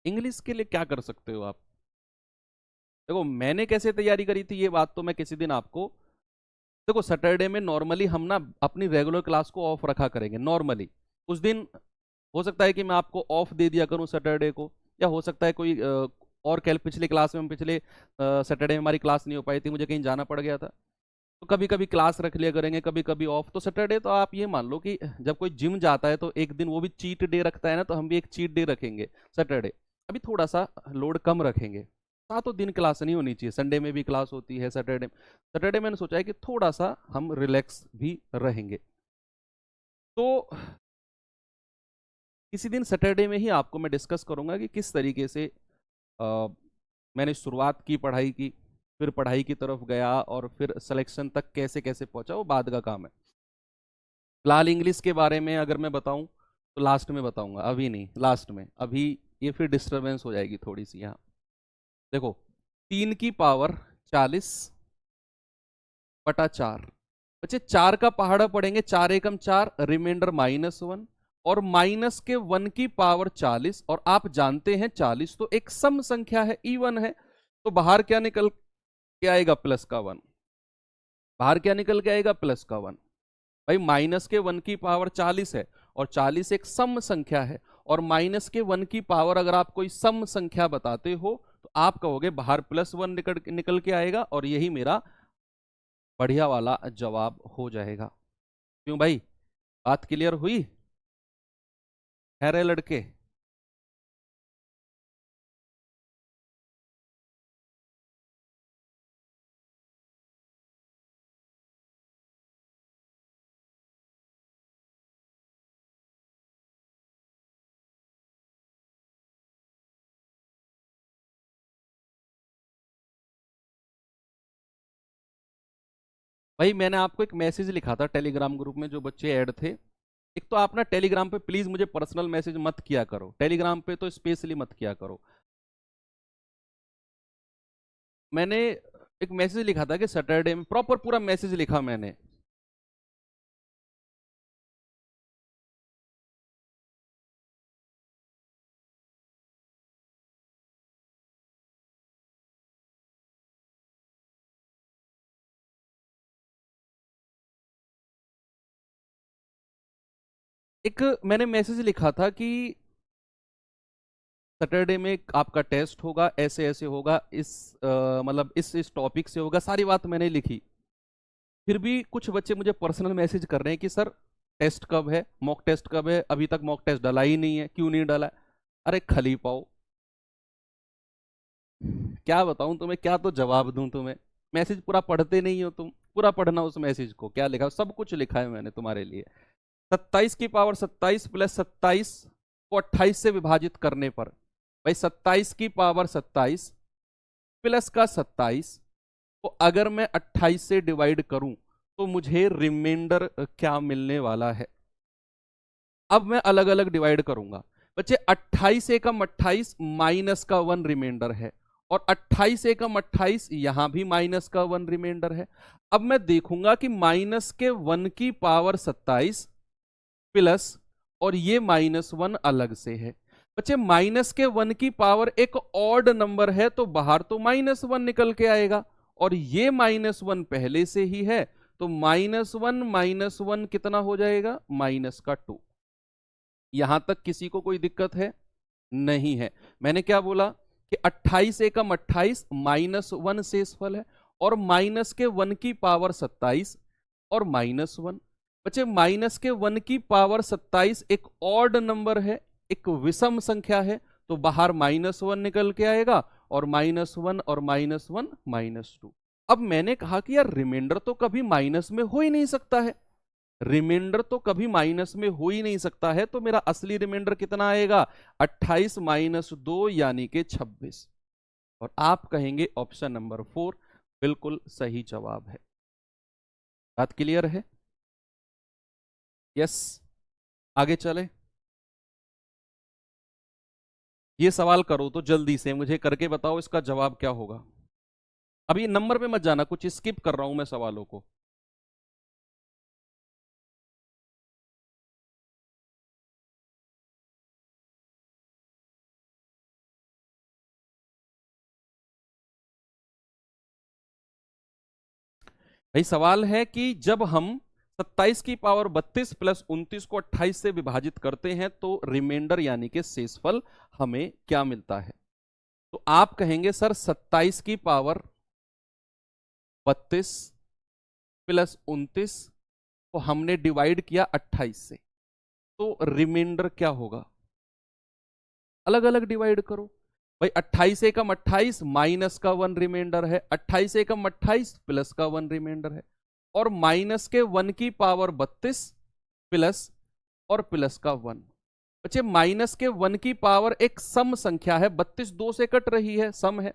इंग्लिश के लिए क्या कर सकते हो आप। देखो मैंने कैसे तैयारी करी थी ये बात तो मैं किसी दिन आपको, देखो सैटरडे में नॉर्मली हम ना अपनी रेगुलर क्लास को ऑफ रखा करेंगे नॉर्मली। उस दिन हो सकता है कि मैं आपको ऑफ दे दिया करूं सैटरडे को, या हो सकता है कोई और कल पिछले क्लास में, पिछले सैटरडे में हमारी क्लास नहीं हो पाई थी, मुझे कहीं जाना पड़ गया था, तो कभी कभी क्लास रख लिया करेंगे, कभी कभी ऑफ। तो सैटरडे तो आप ये मान लो कि जब कोई जिम जाता है तो एक दिन वो भी चीट डे रखता है ना, तो हम भी एक चीट डे रखेंगे सैटरडे। अभी थोड़ा सा लोड कम रखेंगे, सातों दिन क्लास नहीं होनी चाहिए, संडे में भी क्लास होती है, सैटरडे। सैटरडे मैंने सोचा है कि थोड़ा सा हम रिलैक्स भी रहेंगे। तो किसी दिन सैटरडे में ही आपको मैं डिस्कस करूंगा कि किस तरीके से मैंने शुरुआत की पढ़ाई की, फिर पढ़ाई की तरफ गया, और फिर सिलेक्शन तक कैसे कैसे पहुंचा, वो बाद का काम है। फिलहाल इंग्लिश के बारे में अगर मैं बताऊं तो लास्ट में बताऊंगा, अभी नहीं, लास्ट में। अभी ये फिर डिस्टरबेंस हो जाएगी थोड़ी सी यहाँ। देखो 3 की पावर 40 बटा 4। बच्चे 4 का पहाड़ा पढ़ेंगे, 4 एकम 4, रिमाइंडर -1, और माइनस के 1 की पावर 40, और आप जानते हैं 40 तो एक सम संख्या है, इवन है, तो बाहर क्या निकल के आएगा, प्लस का 1। बाहर क्या निकल के आएगा, प्लस का 1। भाई माइनस के 1 की पावर 40 है, और 40 एक सम संख्या है, और माइनस के 1 की पावर अगर आप कोई सम संख्या बताते हो तो आप कहोगे बाहर +1 निकल के आएगा, और यही मेरा बढ़िया वाला जवाब हो जाएगा। क्यों भाई, बात क्लियर हुई है रे लड़के। भाई मैंने आपको एक मैसेज लिखा था टेलीग्राम ग्रुप में, जो बच्चे ऐड थे। एक तो आप ना टेलीग्राम पे प्लीज मुझे पर्सनल मैसेज मत किया करो, टेलीग्राम पे तो स्पेशली मत किया करो। मैंने एक मैसेज लिखा था कि सैटरडे में, प्रॉपर पूरा मैसेज लिखा मैंने। एक मैंने मैसेज लिखा था कि सैटरडे में आपका टेस्ट होगा, ऐसे ऐसे होगा, इस मतलब इस टॉपिक से होगा, सारी बात मैंने लिखी। फिर भी कुछ बच्चे मुझे पर्सनल मैसेज कर रहे हैं कि सर टेस्ट कब है, मॉक टेस्ट कब है, अभी तक मॉक टेस्ट डला ही नहीं है, क्यों नहीं डला है? अरे खली पाओ, क्या बताऊं तुम्हें, क्या तो जवाब दूं तुम्हें। मैसेज पूरा पढ़ते नहीं हो तुम, पूरा पढ़ना उस मैसेज को, क्या लिखा, सब कुछ लिखा है मैंने तुम्हारे लिए। 27 की पावर 27 प्लस 27 को 28 से विभाजित करने पर, भाई 27 की पावर 27 प्लस का 27 को अगर मैं 28 से डिवाइड करूं तो मुझे रिमाइंडर क्या मिलने वाला है। अब मैं अलग अलग डिवाइड करूंगा बच्चे। 28 एकम 28 माइनस का 1 रिमाइंडर है, और 28 एकम 28 यहां भी माइनस का 1 रिमाइंडर है। अब मैं देखूंगा कि माइनस के 1 की पावर 27 प्लस, और ये -1 अलग से है। बच्चे माइनस के 1 की पावर एक ऑड नंबर है, तो बाहर तो -1 निकल के आएगा, और ये -1 पहले से ही है, तो -1 कितना हो जाएगा, -2। यहां तक किसी को कोई दिक्कत है? नहीं है। मैंने क्या बोला कि 28 एकम 28 -1 शेषफल है, और माइनस के 1 की पावर 27 और -1। बच्चे माइनस के 1 की पावर 27 एक ऑड नंबर है, एक विषम संख्या है, तो बाहर -1 निकल के आएगा, और -1 और -1 -2। अब मैंने कहा कि यार रिमाइंडर तो कभी माइनस में हो ही नहीं सकता है, रिमाइंडर तो कभी माइनस में हो ही नहीं सकता है, तो मेरा असली रिमाइंडर कितना आएगा, 28 - 2 यानी कि 26। और आप कहेंगे ऑप्शन नंबर 4 बिल्कुल सही जवाब है। बात क्लियर है? यस। आगे चले। ये सवाल करो तो जल्दी से मुझे करके बताओ इसका जवाब क्या होगा। अभी नंबर पे मत जाना, कुछ स्किप कर रहा हूं मैं सवालों को। भाई सवाल है कि जब हम 27 की पावर 32 प्लस 29 को 28 से विभाजित करते हैं तो रिमाइंडर यानी कि शेषफल हमें क्या मिलता है। तो आप कहेंगे सर 27 की पावर 32 प्लस 29 को हमने डिवाइड किया 28 से, तो रिमाइंडर क्या होगा। अलग अलग डिवाइड करो भाई। 28 एकम 28 माइनस का 1 रिमाइंडर है, 28 एकम 28 प्लस का 1 रिमाइंडर है, और माइनस के 1 की पावर 32 प्लस और प्लस का 1। बच्चे माइनस के 1 की पावर एक सम संख्या है, 32 2 से कट रही है, सम है,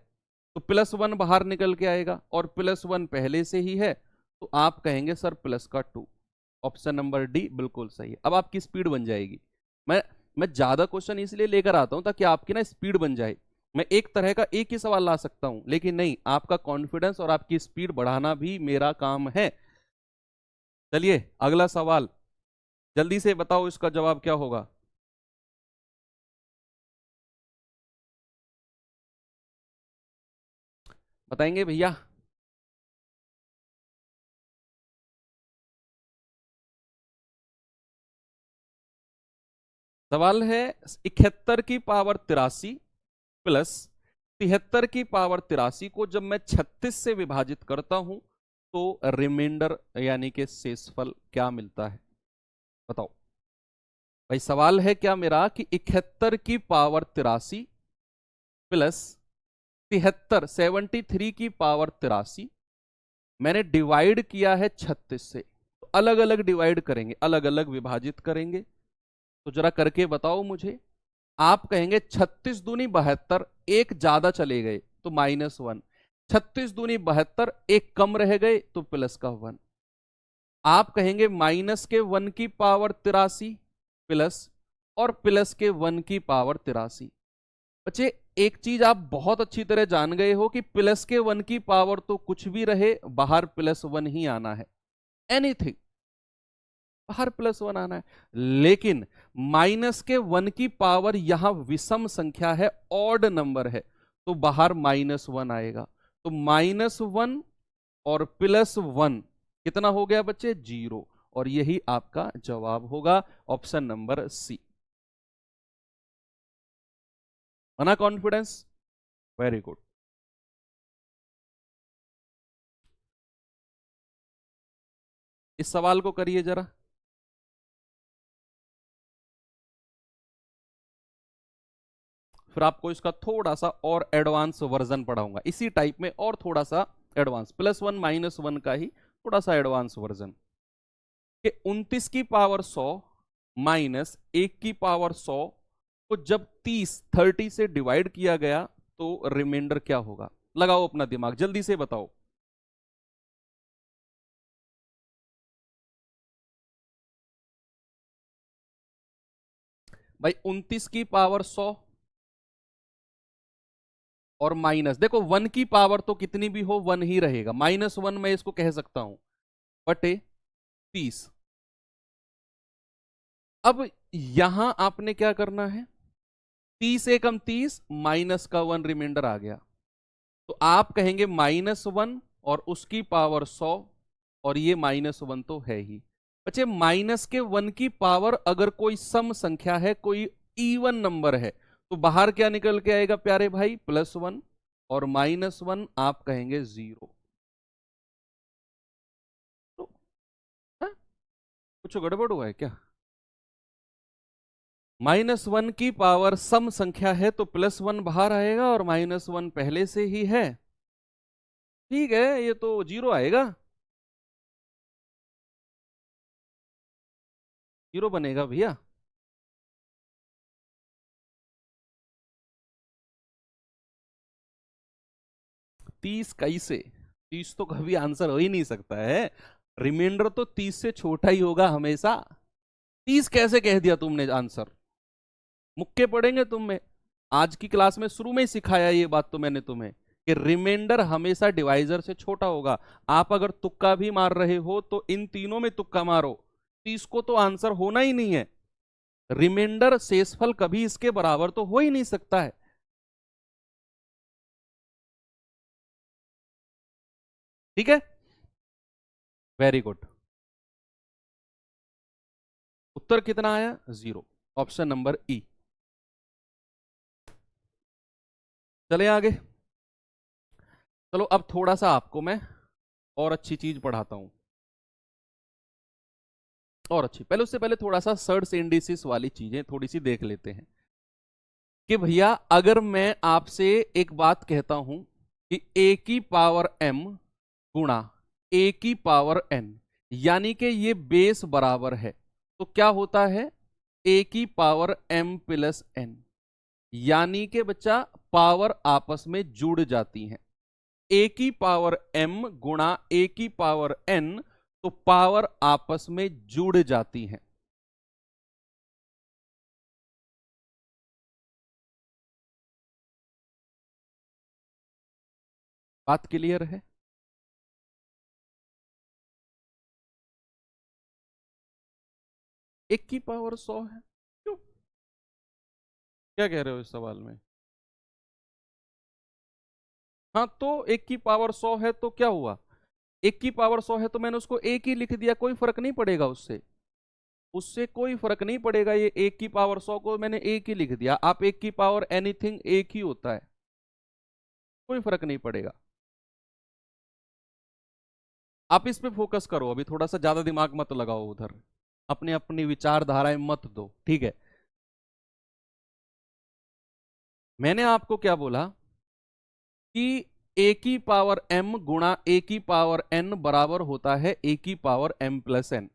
तो +1 बाहर निकल के आएगा, और +1 पहले से ही है, तो आप कहेंगे सर प्लस का 2। ऑप्शन नंबर डी बिल्कुल सही है। अब आपकी स्पीड बन जाएगी। मैं मैं ज्यादा क्वेश्चन इसलिए लेकर आता हूं ताकि आपकी ना स्पीड बन जाए। मैं एक तरह का एक ही सवाल ला सकता हूं, लेकिन नहीं, आपका कॉन्फिडेंस और आपकी स्पीड बढ़ाना भी मेरा काम है। चलिए अगला सवाल, जल्दी से बताओ इसका जवाब क्या होगा। बताएंगे भैया? सवाल है 71 की पावर 83 प्लस 73 की पावर 83 को जब मैं 36 से विभाजित करता हूं तो रिमाइंडर यानी कि शेषफल क्या मिलता है। बताओ भाई। सवाल है क्या मेरा कि 71 की पावर 83 प्लस 73 की पावर 83 मैंने डिवाइड किया है 36 से, तो अलग अलग डिवाइड करेंगे, अलग अलग विभाजित करेंगे। तो जरा करके बताओ मुझे। आप कहेंगे 36 दूनी 72, एक ज्यादा चले गए तो -1, 36 दूनी 72, एक कम रह गए तो +1। आप कहेंगे माइनस के 1 की पावर 83 प्लस और प्लस के 1 की पावर 83। बच्चे एक चीज आप बहुत अच्छी तरह जान गए हो कि प्लस के 1 की पावर तो कुछ भी रहे, बाहर +1 ही आना है। एनीथिंग बाहर +1 आना है। लेकिन माइनस के 1 की पावर यहां विषम संख्या है, ऑड नंबर है, तो बाहर -1 आएगा। तो -1 और +1 कितना हो गया बच्चे? 0। और यही आपका जवाब होगा, ऑप्शन नंबर सी। बना कॉन्फिडेंस? Very good. इस सवाल को करिए जरा। फिर आपको इसका थोड़ा सा और एडवांस वर्जन पढ़ाऊंगा इसी टाइप में, और थोड़ा सा एडवांस, +1 -1 का ही थोड़ा सा एडवांस वर्जन। कि 29 की पावर 100 माइनस 1 की पावर 100 को जब 30 से डिवाइड किया गया तो रिमाइंडर क्या होगा? लगाओ अपना दिमाग, जल्दी से बताओ। भाई 29 की पावर 100 और माइनस, देखो 1 की पावर तो कितनी भी हो 1 ही रहेगा, -1 मैं इसको कह सकता हूं, बटे 30। अब यहां आपने क्या करना है? 30 एकम 30, माइनस का 1 रिमाइंडर आ गया, तो आप कहेंगे -1 और उसकी पावर 100, और ये -1 तो है ही। बच्चे माइनस के 1 की पावर अगर कोई सम संख्या है, कोई इवन नंबर है, तो बाहर क्या निकल के आएगा प्यारे भाई? +1 और -1 आप कहेंगे 0। तो हाँ? कुछ गड़बड़ हुआ है क्या? -1 की पावर सम संख्या है तो +1 बाहर आएगा, और -1 पहले से ही है। ठीक है, ये तो 0 आएगा, 0 बनेगा भैया। 30 कैसे? 30 तो कभी आंसर हो ही नहीं सकता है। रिमाइंडर तो 30 से छोटा ही होगा हमेशा। 30 कैसे कह दिया तुमने आंसर? मुक्के पड़ेंगे तुम में। आज की क्लास में शुरू में ही सिखाया ये बात तो मैंने तुम्हें, कि रिमाइंडर हमेशा डिवाइजर से छोटा होगा। आप अगर तुक्का भी मार रहे हो तो इन तीनों में तुक्का मारो, 30 को तो आंसर होना ही नहीं है। रिमाइंडर शेषफल कभी इसके बराबर तो हो ही नहीं सकता है। ठीक है, वेरी गुड। उत्तर कितना आया? 0, ऑप्शन नंबर ई। चले आगे। चलो अब थोड़ा सा आपको मैं और अच्छी चीज पढ़ाता हूं, और अच्छी। पहले उससे पहले थोड़ा सा सर्च इंडिसेस वाली चीजें थोड़ी सी देख लेते हैं। कि भैया अगर मैं आपसे एक बात कहता हूं कि a की पावर m गुणा a की पावर n, यानी कि ये बेस बराबर है, तो क्या होता है? a की पावर m प्लस n, यानी कि बच्चा पावर आपस में जुड़ जाती हैं। a की पावर m गुणा a की पावर n, तो पावर आपस में जुड़ जाती हैं। बात क्लियर है? एक की पावर 100 है, क्यों? क्या कह रहे हो इस सवाल में? हाँ, तो एक की पावर 100 है तो क्या हुआ? एक की पावर 100 है तो मैंने उसको एक ही लिख दिया, कोई फर्क नहीं पड़ेगा उससे। उससे कोई फर्क नहीं पड़ेगा, ये एक की पावर 100 को मैंने एक ही लिख दिया। आप एक की पावर एनीथिंग एक ही होता है, कोई फर्क नहीं पड़ेगा। आप इस पे फोकस करो, अभी थोड़ा सा ज्यादा दिमाग मत लगाओ उधर, अपनी अपनी विचारधाराएं मत दो, ठीक है? मैंने आपको क्या बोला कि ए की पावर m गुणा ए की पावर n बराबर होता है ए की पावर m प्लस n,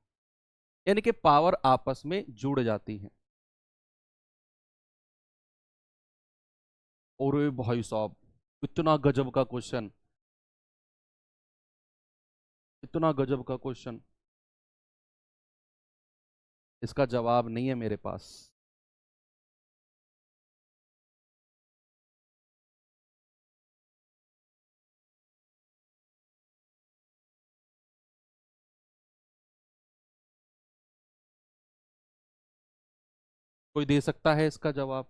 यानी कि पावर आपस में जुड़ जाती है। और भाई साहब, इतना गजब का क्वेश्चन, इतना गजब का क्वेश्चन। इसका जवाब नहीं है मेरे पास। कोई दे सकता है इसका जवाब?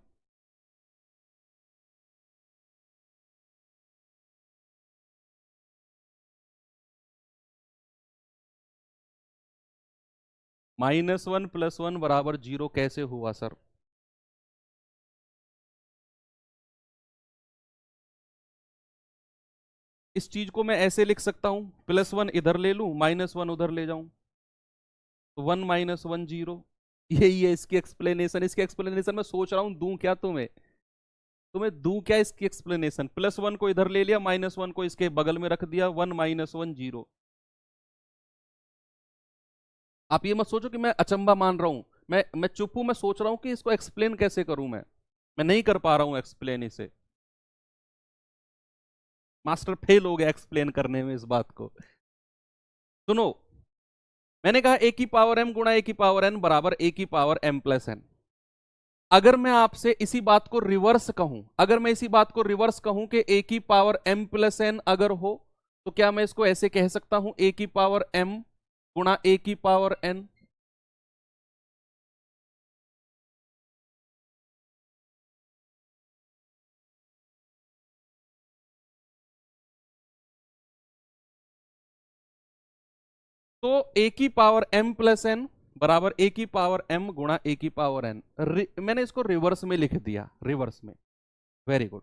-1 + 1 बराबर 0 कैसे हुआ सर? इस चीज को मैं ऐसे लिख सकता हूं, +1 इधर ले लूं, -1 उधर ले जाऊं, तो 1 - 1 0। यही है इसकी एक्सप्लेनेशन। इसकी एक्सप्लेनेशन मैं सोच रहा हूं दूं क्या तुम्हें, तुम्हें दूं क्या इसकी एक्सप्लेनेशन? +1 को इधर ले लिया, -1 को इसके बगल में रख दिया, 1 - 1 0। आप ये मत सोचो कि मैं अचंबा मान रहा हूं, मैं चुप हूं, मैं सोच रहा हूं कि इसको एक्सप्लेन कैसे करूं। मैं नहीं कर पा रहा हूं एक्सप्लेन इसे। मास्टर फेल हो गया एक्सप्लेन करने में इस बात को। सुनो, मैंने कहा a की पावर m गुणा a की पावर n बराबर a की पावर m + n। अगर मैं आपसे इसी बात को रिवर्स कहूं, अगर मैं इसी बात को रिवर्स कहूं कि a की पावर m + n अगर हो, तो क्या मैं इसको ऐसे कह सकता हूं a की पावर m गुणा a की पावर n? तो a की पावर m + n बराबर a की पावर m गुणा a की पावर n। मैंने इसको रिवर्स में लिख दिया, रिवर्स में। Very good.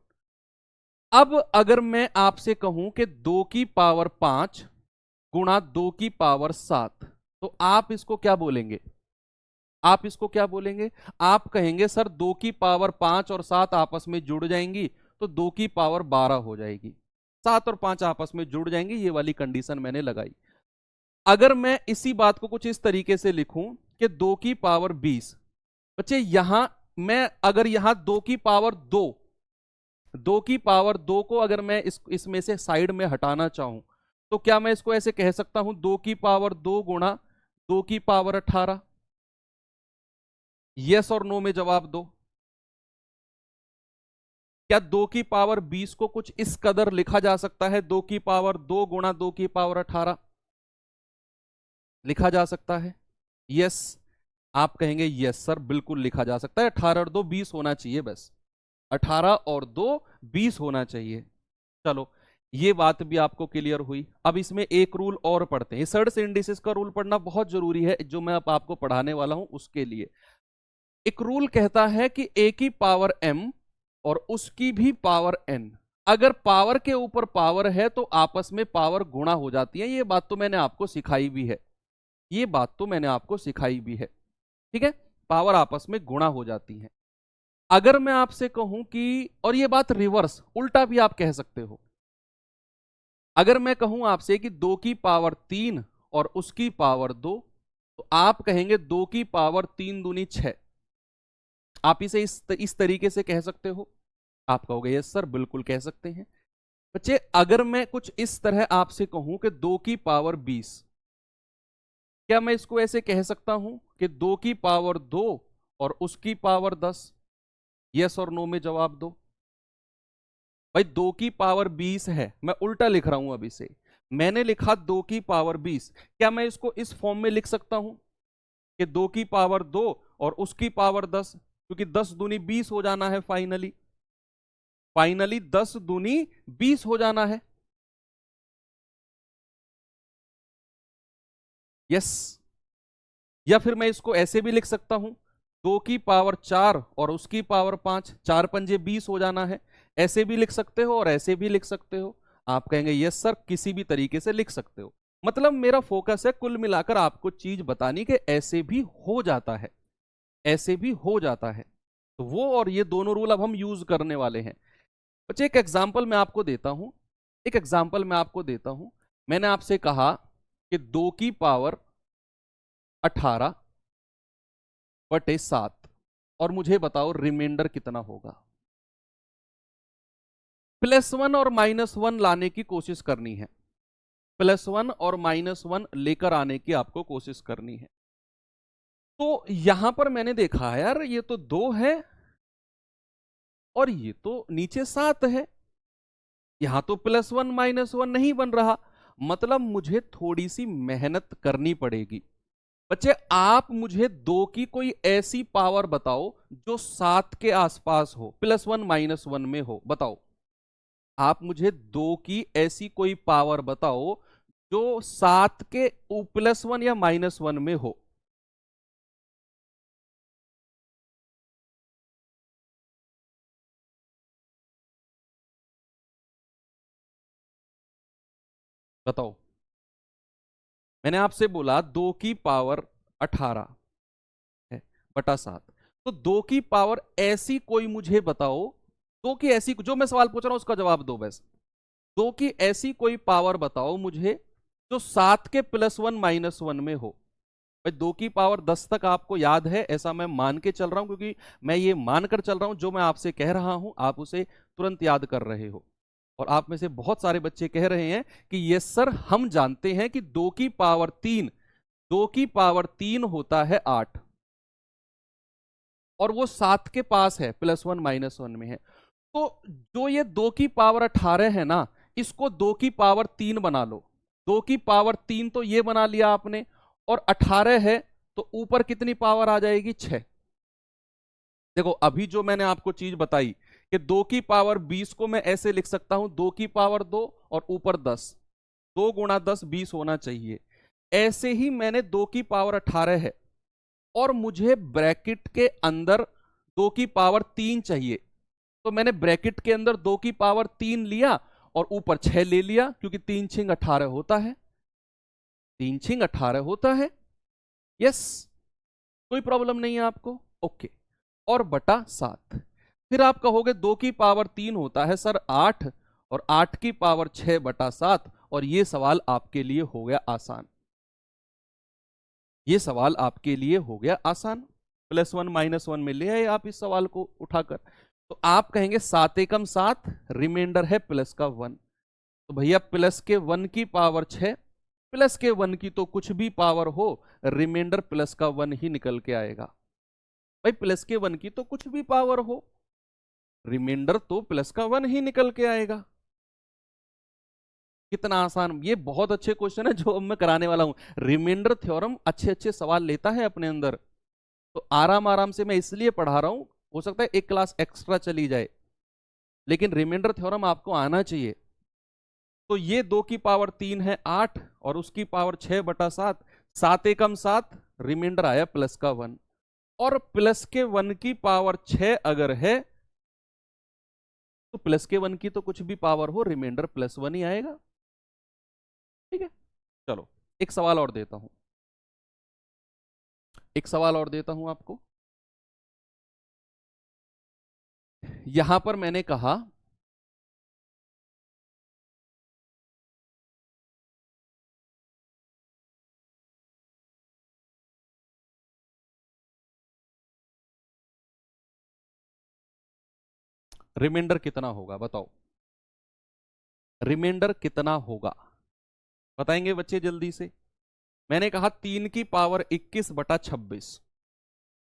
अब अगर मैं आपसे कहूं कि 2 की पावर 5 गुणा 2 की पावर 7, तो आप इसको क्या बोलेंगे? आप इसको क्या बोलेंगे? आप कहेंगे सर 2 की पावर 5 और 7 आपस में जुड़ जाएंगी तो 2 की पावर 12 हो जाएगी। 7 और 5 आपस में जुड़ जाएंगी, ये वाली कंडीशन मैंने लगाई। अगर मैं इसी बात को कुछ इस तरीके से लिखूं कि 2 की पावर 20, बच्चे यहां मैं अगर यहां 2 की पावर 2, 2 की पावर 2 को अगर मैं इसमें से साइड में हटाना चाहूं, तो क्या मैं इसको ऐसे कह सकता हूं 2 की पावर 2 गुणा 2 की पावर 18? यस और नो में जवाब दो। क्या 2 की पावर 20 को कुछ इस कदर लिखा जा सकता है, 2 की पावर 2 गुणा 2 की पावर 18? लिखा जा सकता है? यस। आप कहेंगे यस सर बिल्कुल लिखा जा सकता है, 18 और 2 20 होना चाहिए, बस 18 और 2 20 होना चाहिए। चलो, ये बात भी आपको क्लियर हुई। अब इसमें एक रूल और पढ़ते हैं, सर्ड्स इंडिसेस का रूल पढ़ना बहुत जरूरी है, जो मैं अब आपको पढ़ाने वाला हूं उसके लिए। एक रूल कहता है कि a की पावर m और उसकी भी पावर n, अगर पावर के ऊपर पावर है तो आपस में पावर गुणा हो जाती है। ये बात तो मैंने आपको सिखाई भी है, ये बात तो मैंने आपको सिखाई भी है, ठीक है। पावर आपस में गुणा हो जाती है। अगर मैं आपसे कहूं कि, और ये बात रिवर्स उल्टा भी आप कह सकते हो, अगर मैं कहूं आपसे कि 2 की पावर 3 और उसकी पावर 2, तो आप कहेंगे 2 की पावर 3 दूनी 6। आप इसे इस तरीके से कह सकते हो? आप कहोगे यस सर बिल्कुल कह सकते हैं। बच्चे, अगर मैं कुछ इस तरह आपसे कहूं कि 2 की पावर 20, क्या मैं इसको ऐसे कह सकता हूं कि 2 की पावर 2 और उसकी पावर 10? यस और नो में जवाब दो। भाई 2 की पावर 20 है, मैं उल्टा लिख रहा हूं अभी से। मैंने लिखा 2 की पावर 20, क्या मैं इसको इस फॉर्म में लिख सकता हूं कि 2 की पावर 2 और उसकी पावर 10? क्योंकि 10 दूनी 20 हो जाना है, फाइनली फाइनली 10 दूनी 20 हो जाना है। यस। या फिर मैं इसको ऐसे भी लिख सकता हूं, 2 की पावर 4 और उसकी पावर 5, 4 पंजे 20 हो जाना है। ऐसे भी लिख सकते हो और ऐसे भी लिख सकते हो। आप कहेंगे यस सर किसी भी तरीके से लिख सकते हो। मतलब मेरा फोकस है कुल मिलाकर आपको चीज बतानी कि ऐसे भी हो जाता है, ऐसे भी हो जाता है। तो वो और ये दोनों रूल अब हम यूज करने वाले हैं। बच्चे, एक एग्जाम्पल मैं आपको देता हूं, एक एग्जाम्पल मैं आपको देता हूं। मैंने आपसे कहा कि 2 की पावर 18/7, और मुझे बताओ रिमाइंडर कितना होगा। +1 और -1 लाने की कोशिश करनी है, +1 और -1 लेकर आने की आपको कोशिश करनी है। तो यहां पर मैंने देखा यार, ये तो 2 है और ये तो नीचे 7 है, यहां तो +1 -1 नहीं बन रहा, मतलब मुझे थोड़ी सी मेहनत करनी पड़ेगी। बच्चे आप मुझे 2 की कोई ऐसी पावर बताओ जो 7 के आसपास हो, +1 -1 में हो, बताओ। आप मुझे 2 की ऐसी कोई पावर बताओ जो 7 के +1 या -1 में हो। बताओ, मैंने आपसे बोला 2 की पावर 18 है बटा 7, तो 2 की पावर ऐसी कोई मुझे बताओ, 2 की ऐसी, जो मैं सवाल पूछ रहा हूं उसका जवाब दो बस। 2 की ऐसी कोई पावर बताओ मुझे जो 7 के +1 -1 में हो। भाई 2 की पावर 10 तक आपको याद है, ऐसा मैं मान के चल रहा हूं, क्योंकि मैं ये मान कर चल रहा हूं जो मैं आपसे कह रहा हूं आप उसे तुरंत याद कर रहे हो। और आप में से बहुत सारे बच्चे कह रहे हैं कि यस सर, हम जानते हैं कि 2 की पावर 3, 2 की पावर 3 होता है 8, और वो 7 के पास है, +1 -1 में है। तो जो ये 2 की पावर 18 है ना, इसको 2 की पावर 3 बना लो। 2 की पावर 3 तो ये बना लिया आपने, और 18 है तो ऊपर कितनी पावर आ जाएगी? 6। देखो अभी जो मैंने आपको चीज बताई कि 2 की पावर 20 को मैं ऐसे लिख सकता हूं, 2 की पावर 2 और ऊपर 10, 2 गुणा 10 20 होना चाहिए। ऐसे ही मैंने 2 की पावर 18 है और मुझे ब्रैकेट के अंदर 2 की पावर 3 चाहिए, तो मैंने ब्रैकेट के अंदर 2 की पावर 3 लिया और ऊपर 6 ले लिया, क्योंकि 3 छिंग 18 होता है, 3 छिंग 18 होता है। यस, कोई प्रॉब्लम नहीं है आपको? ओके। और बटा 7, फिर आप कहोगे 2 की पावर 3 होता है सर 8, और 8 की पावर 6 बटा 7, और ये सवाल आपके लिए हो गया आसान। ये सवाल आपके लिए हो गया आसान। +1 -1 में ले आए आप इस सवाल को उठाकर। तो आप कहेंगे 7 एकम 7, रिमाइंडर है प्लस का 1, तो भैया प्लस के 1 की पावर 6, प्लस के 1 की तो कुछ भी पावर हो, रिमाइंडर प्लस का 1 ही निकल के आएगा। भाई प्लस के 1 की तो कुछ भी पावर हो, रिमाइंडर तो प्लस का 1 ही निकल के आएगा। कितना आसान! ये बहुत अच्छे क्वेश्चन है जो अब मैं कराने वाला हूं। रिमाइंडर थ्योरम अच्छे अच्छे सवाल लेता है अपने अंदर, तो आराम आराम से मैं इसलिए पढ़ा रहा हूं, हो सकता है एक क्लास एक्स्ट्रा चली जाए, लेकिन रिमाइंडर थ्योरम आपको आना चाहिए। तो ये 2 की पावर 3 है 8, और उसकी पावर 6 बटा 7, 7 एकम 7, रिमाइंडर आया प्लस का 1, और प्लस के 1 की पावर 6 अगर है तो प्लस के 1 की तो कुछ भी पावर हो, रिमाइंडर +1 ही आएगा। ठीक है, चलो एक सवाल और देता हूं, एक सवाल और देता हूं आपको। यहां पर मैंने कहा रिमाइंडर कितना होगा, बताओ रिमाइंडर कितना होगा, बताएंगे बच्चे जल्दी से। मैंने कहा 3 की पावर 21 बटा 26।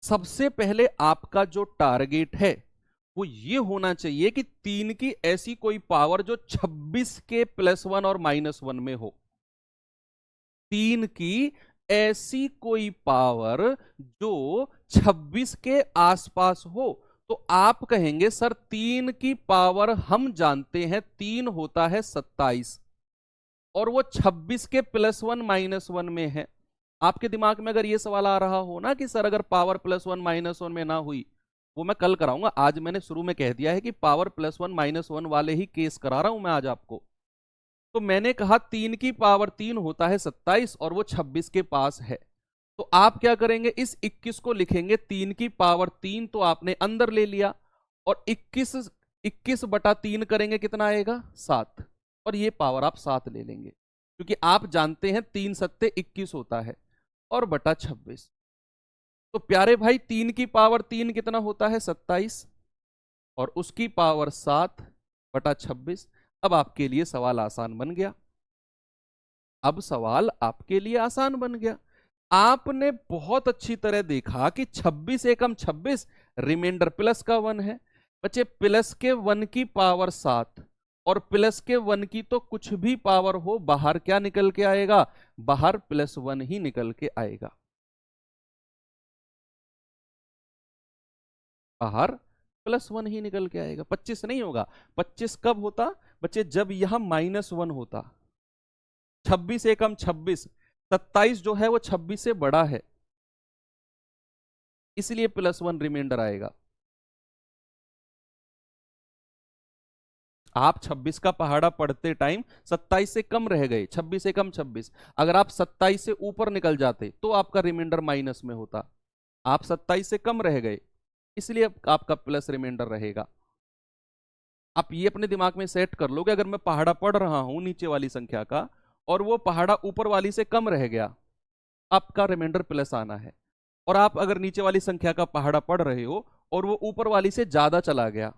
सबसे पहले आपका जो टारगेट है वो ये होना चाहिए कि 3 की ऐसी कोई पावर जो 26 के +1 और -1 में हो। 3 की ऐसी कोई पावर जो 26 के आसपास हो, तो आप कहेंगे सर 3 की पावर हम जानते हैं 3 होता है 27, और वो 26 के +1 -1 में है। आपके दिमाग में अगर ये सवाल आ रहा हो ना कि सर अगर पावर +1 -1 में ना हुई, वो मैं कल कराऊंगा, आज मैंने शुरू में कह दिया है कि पावर +1 -1 वाले ही केस करा रहा हूं मैं आज आपको। तो मैंने कहा 3 की पावर 3 होता है 27, और वो 26 के पास है। तो आप क्या करेंगे, इस 21 को लिखेंगे 3 की पावर 3, तो आपने अंदर ले लिया, और 21 बटा 3 करेंगे, कितना आएगा? 7, और ये पावर आप 7 ले लेंगे, क्योंकि आप जानते हैं 3 सत्ते 21 होता है, और बटा 26। तो प्यारे भाई 3 की पावर 3 कितना होता है? 27, और उसकी पावर 7 बटा 26। अब आपके लिए सवाल आसान बन गया, अब सवाल आपके लिए आसान बन गया। आपने बहुत अच्छी तरह देखा कि 26 एकम 26, रिमाइंडर प्लस का 1 है। बच्चे प्लस के 1 की पावर 7 और प्लस के 1 की तो कुछ भी पावर हो, बाहर क्या निकल के आएगा? बाहर +1 ही निकल के आएगा। बाहर +1 ही निकल के आएगा, 25 नहीं होगा। 25 कब होता बच्चे? जब यहां -1 होता। 26 एकम 26, 27 जो है वो 26 से बड़ा है, इसलिए +1 रिमाइंडर आएगा। आप 26 का पहाड़ा पढ़ते टाइम 27 से कम रह गए, 26 से कम 26। अगर आप 27 से ऊपर निकल जाते तो आपका रिमाइंडर माइनस में होता। आप 27 से कम रह गए, इसलिए आपका प्लस रिमाइंडर रहेगा। आप ये अपने दिमाग में सेट कर लो कि अगर मैं पहाड़ा पढ़ रहा हूं नीचे वाली संख्या का और वो पहाड़ा ऊपर वाली से कम रह गया, आपका रिमाइंडर प्लस आना है। और आप अगर नीचे वाली संख्या का पहाड़ा पढ़ रहे हो और वो ऊपर वाली से ज्यादा चला गया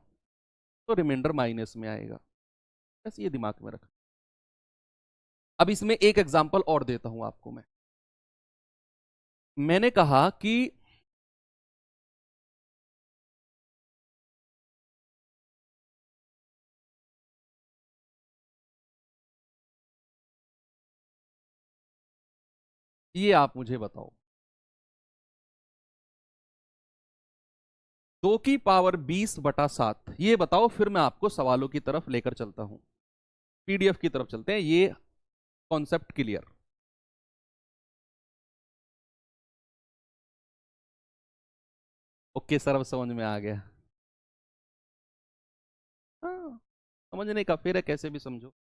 तो रिमाइंडर माइनस में आएगा। बस ये दिमाग में रख। अब इसमें एक एग्जांपल और देता हूं आपको मैं। मैंने कहा कि ये आप मुझे बताओ, 2 की पावर 20/7, ये बताओ। फिर मैं आपको सवालों की तरफ लेकर चलता हूं, पीडीएफ की तरफ चलते हैं। ये कॉन्सेप्ट क्लियर? ओके सर, अब समझ में आ गया। हाँ, समझने का फिर है, कैसे भी समझो।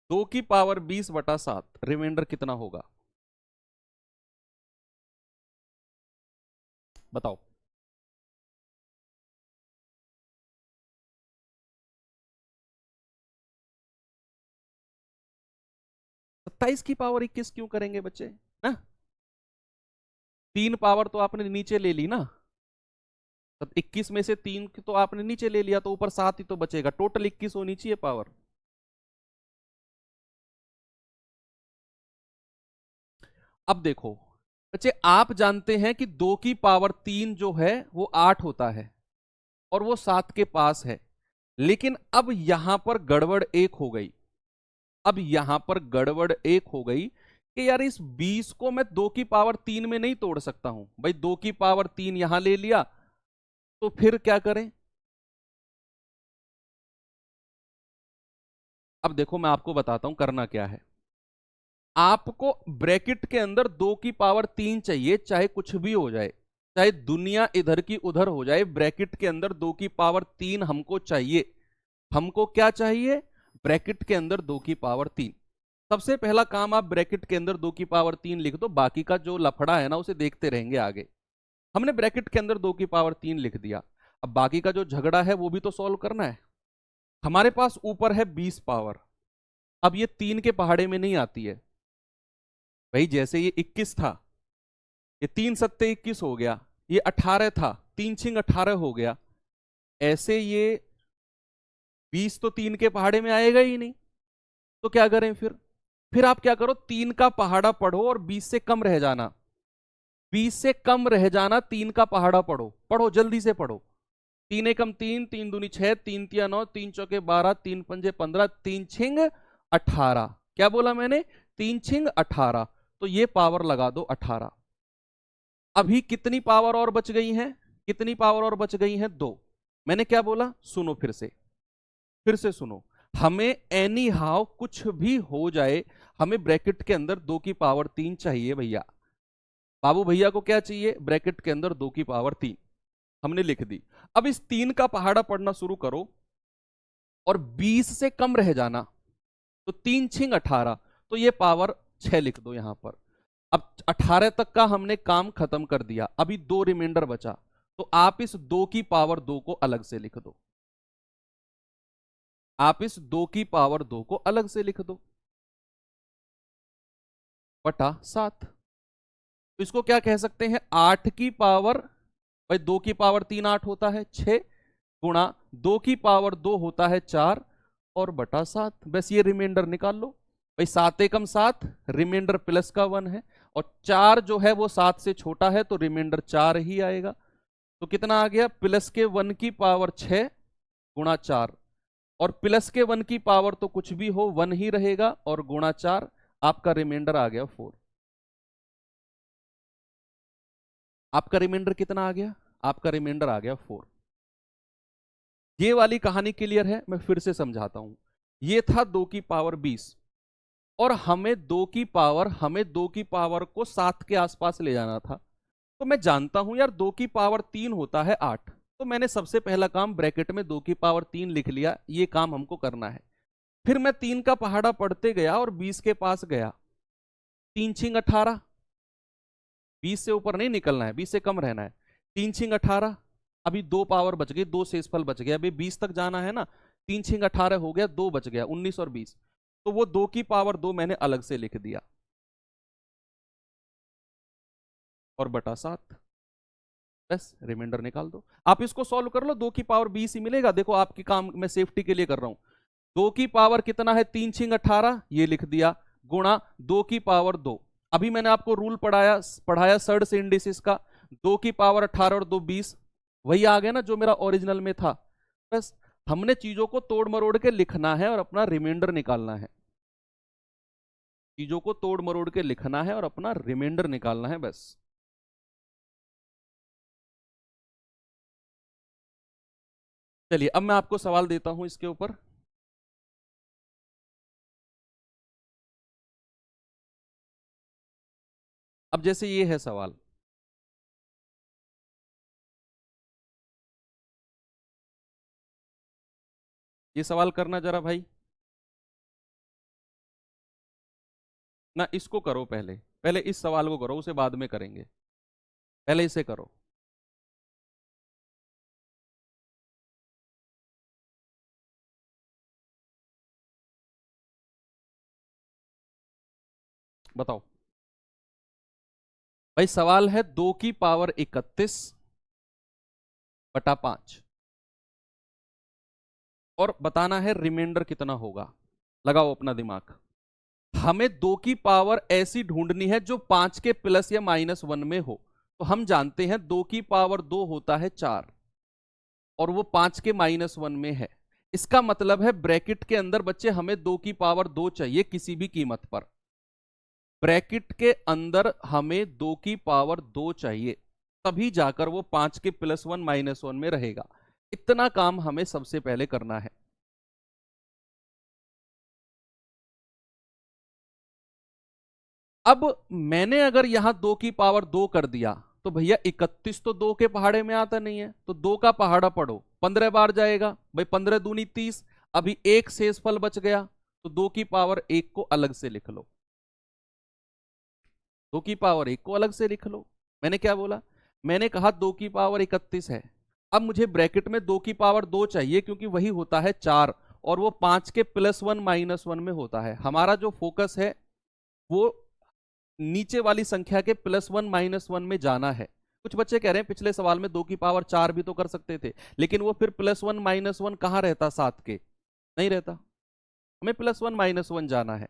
2 की पावर 20/7, रिमाइंडर कितना होगा बताओ? 27 की पावर 21 क्यों करेंगे बच्चे? ना, 3 पावर तो आपने नीचे ले ली ना, तो 21 में से 3 तो आपने नीचे ले लिया, तो ऊपर 7 ही तो बचेगा। टोटल 21 होनी चाहिए पावर। अब देखो बच्चे, आप जानते हैं कि 2 की पावर 3 जो है वो 8 होता है और वो 7 के पास है। लेकिन अब यहां पर गड़बड़ एक हो गई। अब यहां पर गड़बड़ एक हो गई कि यार इस 20 को मैं 2 की पावर 3 में नहीं तोड़ सकता हूं भाई। 2 की पावर 3 यहां ले लिया तो फिर क्या करें? अब देखो मैं आपको बताता हूं करना क्या है। आपको ब्रैकेट के अंदर 2 की पावर 3 चाहिए, चाहे कुछ भी हो जाए, चाहे दुनिया इधर की उधर हो जाए, ब्रैकेट के अंदर 2 की पावर 3 हमको चाहिए। हमको क्या चाहिए? ब्रैकेट के अंदर 2 की पावर 3। सबसे पहला काम, आप ब्रैकेट के अंदर 2 की पावर 3 लिख दो, बाकी का जो लफड़ा है ना उसे देखते रहेंगे आगे। हमने ब्रैकेट के अंदर 2 की पावर 3 लिख दिया। अब बाकी का जो झगड़ा है वो भी तो सॉल्व करना है। हमारे पास ऊपर है 20 पावर। अब ये 3 के पहाड़े में नहीं आती है भाई। जैसे ये 21 था, ये 3 सत्ते 21 हो गया। ये 18 था, 3 छिंग 18 हो गया। ऐसे ये 20 तो 3 के पहाड़े में आएगा ही नहीं। तो क्या करें फिर आप क्या करो, 3 का पहाड़ा पढ़ो और 20 से कम रह जाना। 20 से कम रह जाना, 3 का पहाड़ा पढ़ो। पढ़ो जल्दी से पढ़ो। 3 एकम 3, 3 दूनी 6, 3 तिया 9, 3 चौके 12, 3 पंजे 15, 3 छिंग 18। क्या बोला मैंने? 3 छिंग 18। तो ये पावर लगा दो 18। अभी कितनी पावर और बच गई हैं? कितनी पावर और बच गई हैं? 2। मैंने क्या बोला? सुनो फिर से सुनो। हमें एनी हाउ कुछ भी हो जाए, हमें ब्रैकेट के अंदर 2 की पावर 3 चाहिए भैया। बाबू भैया को क्या चाहिए? ब्रैकेट के अंदर 2 की पावर 3। हमने लिख दी। अब इस 3 का पहाड़ा पढ़ना शुरू करो और 20 से कम रह जाना। तो 3 छिंग 18, तो ये पावर 6 लिख दो यहां पर। अब 18 तक का हमने काम खत्म कर दिया, अभी 2 रिमाइंडर बचा। तो आप इस 2 की पावर 2 को अलग से लिख दो। आप इस 2 की पावर 2 को अलग से लिख दो, बटा 7। तो इसको क्या कह सकते हैं? 8 की पावर, भाई 2 की पावर 3 8 होता है 6, गुणा 2 की पावर 2 होता है 4, और बटा 7, बस ये रिमाइंडर निकाल लो भाई। 7 एकम 7, रिमाइंडर प्लस का 1 है, और 4 जो है वो 7 से छोटा है, तो रिमाइंडर 4 ही आएगा। तो कितना आ गया, प्लस के 1 की पावर 6 गुणा 4, और प्लस के 1 की पावर तो कुछ भी हो 1 ही रहेगा, और गुणा 4, आपका रिमाइंडर आ गया 4। आपका रिमाइंडर कितना आ गया, आपका रिमाइंडर आ गया 4। ये वाली कहानी क्लियर है, मैं फिर से समझाता हूं। ये था 2 की पावर 20, और हमें 2 की पावर को 7 के आसपास ले जाना था। तो मैं जानता हूं यार 2 की पावर 3 होता है 8, तो मैंने सबसे पहला काम ब्रैकेट में 2 की पावर 3 लिख लिया, ये काम हमको करना है। फिर मैं 3 का पहाड़ा पढ़ते गया और 20 के पास गया। 3 छिंग 18, 20 से ऊपर नहीं निकलना है, 20 से कम रहना है। 3 छिंग 18, अभी 2 पावर बच गई, 2 शेषफल बच गया, अभी 20 तक जाना है ना। 3 छिंग 18 हो गया, 2 बच गया, 19 और 20। तो वो 2 की पावर 2 मैंने अलग से लिख दिया, और बटा 7, बस रिमाइंडर निकाल दो। आप इसको सॉल्व कर लो, 2 की पावर 20 ही मिलेगा। देखो आपकी काम मैं सेफ्टी के लिए कर रहा हूं। 2 की पावर कितना है, 3 छिंग 18, ये लिख दिया, गुणा 2 की पावर 2। अभी मैंने आपको रूल पढ़ाया सर्ड से इंडिसेस का। 2 की पावर 18 और 2 20, वही आ गया ना जो मेरा ओरिजिनल में था। बस हमने चीजों को तोड़ मरोड़ के लिखना है और अपना रिमाइंडर निकालना है। चीजों को तोड़ मरोड़ के लिखना है और अपना रिमाइंडर निकालना है, बस। चलिए अब मैं आपको सवाल देता हूं इसके ऊपर। अब जैसे ये है सवाल, ये सवाल करना जरा भाई ना, इसको करो पहले, पहले इस सवाल को करो, उसे बाद में करेंगे, पहले इसे करो। बताओ भाई, सवाल है 2 की पावर 31 बटा 5, और बताना है रिमाइंडर कितना होगा। लगाओ अपना दिमाग। हमें 2 की पावर ऐसी ढूंढनी है जो 5 के प्लस या माइनस 1 में हो। तो हम जानते हैं 2 की पावर 2 होता है 4, और वो 5 के माइनस 1 में है। इसका मतलब है ब्रैकेट के अंदर बच्चे हमें 2 की पावर 2 चाहिए किसी भी कीमत पर। ब्रैकेट के अंदर हमें 2 की पावर 2 चाहिए, तभी जाकर वो 5 के प्लस 1 माइनस 1 में रहेगा। इतना काम हमें सबसे पहले करना है। अब मैंने अगर यहां 2 की पावर 2 कर दिया, तो भैया 31 तो 2 के पहाड़े में आता नहीं है, तो 2 का पहाड़ा पढ़ो, 15 बार जाएगा भाई, 15 दूनी 30। अभी एक शेषफल बच गया, तो 2 की पावर 1 को अलग से लिख लो। 2 की पावर 1 को अलग से लिख लो। मैंने क्या बोला, मैंने कहा 2 की पावर 31 है। अब मुझे ब्रैकेट में 2 की पावर 2 चाहिए, क्योंकि वही होता है 4, और वो 5 के प्लस 1 माइनस 1 में होता है। हमारा जो फोकस है वो नीचे वाली संख्या के प्लस 1 माइनस 1 में जाना है। कुछ बच्चे कह रहे हैं पिछले सवाल में 2 की पावर 4 भी तो कर सकते थे, लेकिन वो फिर प्लस 1 माइनस 1 कहां रहता, 7 के नहीं रहता। हमें प्लस 1 माइनस 1 जाना है।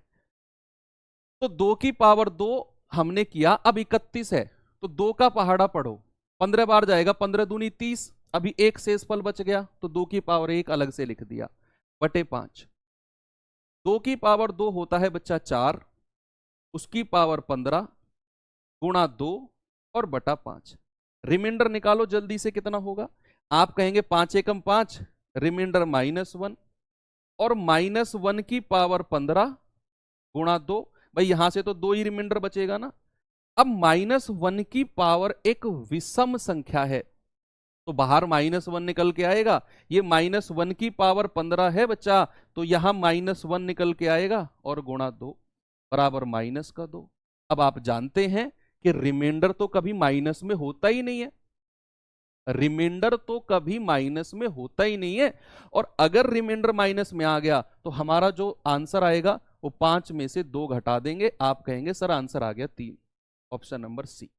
तो 2 की पावर 2 हमने किया, अब 31 है, तो 2 का पहाड़ा पढ़ो, 15 बार जाएगा, 15 दूनी 30। अभी एक शेषफल बच गया, तो 2 की पावर 1 अलग से लिख दिया, बटे 5। 2 की पावर 2 होता है बच्चा 4, उसकी पावर 15 गुणा 2 और बटा 5। रिमाइंडर निकालो जल्दी से, कितना होगा। आप कहेंगे 5 एकम 5, रिमाइंडर -1, और -1 की पावर 15 गुणा 2। भाई यहां से तो 2 ही रिमाइंडर बचेगा ना। अब -1 की पावर एक विषम संख्या है, तो बाहर -1 निकल के आएगा। ये -1 की पावर 15 है बच्चा, तो यहां -1 निकल के आएगा, और गुणा 2 बराबर माइनस का 2। अब आप जानते हैं कि रिमाइंडर तो कभी माइनस में होता ही नहीं है, रिमाइंडर तो कभी माइनस में होता ही नहीं है। और अगर रिमाइंडर माइनस में आ गया, तो हमारा जो आंसर आएगा वो 5 में से 2 घटा देंगे। आप कहेंगे सर आंसर आ गया 3, ऑप्शन नंबर सी।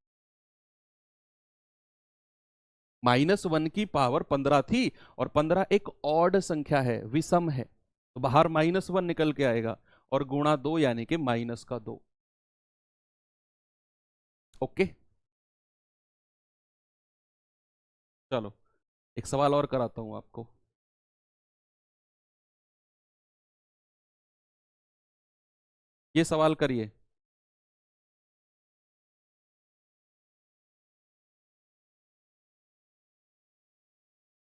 -1 की पावर 15 थी, और 15 एक ऑड संख्या है, विषम है। तो बाहर -1 निकल के आएगा, और गुणा 2 यानी कि -2। ओके, चलो एक सवाल और कराता हूं आपको। ये सवाल करिए।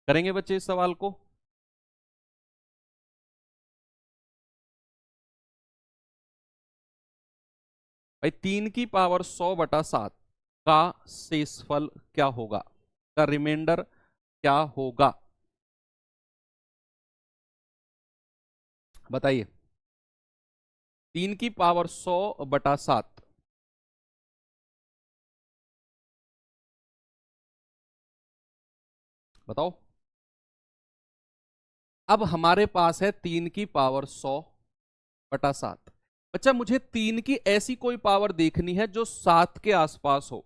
करेंगे बच्चे इस सवाल को? भाई 3 की पावर 100/7 का शेषफल क्या होगा, का रिमाइंडर क्या होगा, बताइए। 3 की पावर 100/7, बताओ। अब हमारे पास है 3 की पावर 100/7। बच्चा मुझे 3 की ऐसी कोई पावर देखनी है जो 7 के आसपास हो,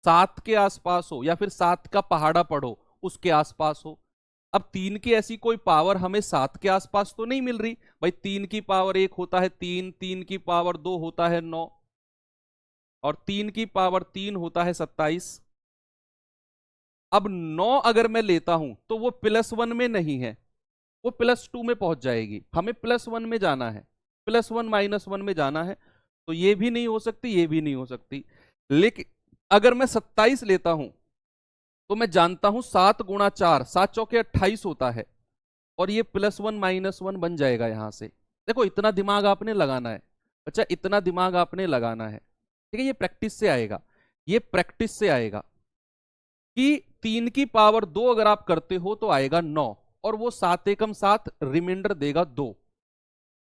7 के आसपास हो, या फिर 7 का पहाड़ा पढ़ो उसके आसपास हो। अब 3 की ऐसी कोई पावर हमें 7 के आसपास तो नहीं मिल रही। भाई 3 की पावर 1 होता है 3, 3 की पावर 2 होता है 9, और 3 की पावर 3 होता है 27। अब 9 अगर मैं लेता हूं तो वो +1 में नहीं है, वो +2 में पहुंच जाएगी। हमें +1 में जाना है, +1 -1 में जाना है। तो ये भी नहीं हो सकती, ये भी नहीं हो सकती। लेकिन अगर मैं 27 लेता हूं तो मैं जानता हूं 7 × 4, 7 × 4 = 28 होता है, और ये +1 -1 बन जाएगा यहां से। देखो इतना दिमाग आपने लगाना है बच्चा, इतना दिमाग आपने लगाना है। ठीक है, ये प्रैक्टिस से आएगा, ये प्रैक्टिस से आएगा कि 3 की पावर 2 अगर आप करते हो तो आएगा 9, और वो 7 एकम 7 रिमाइंडर देगा 2।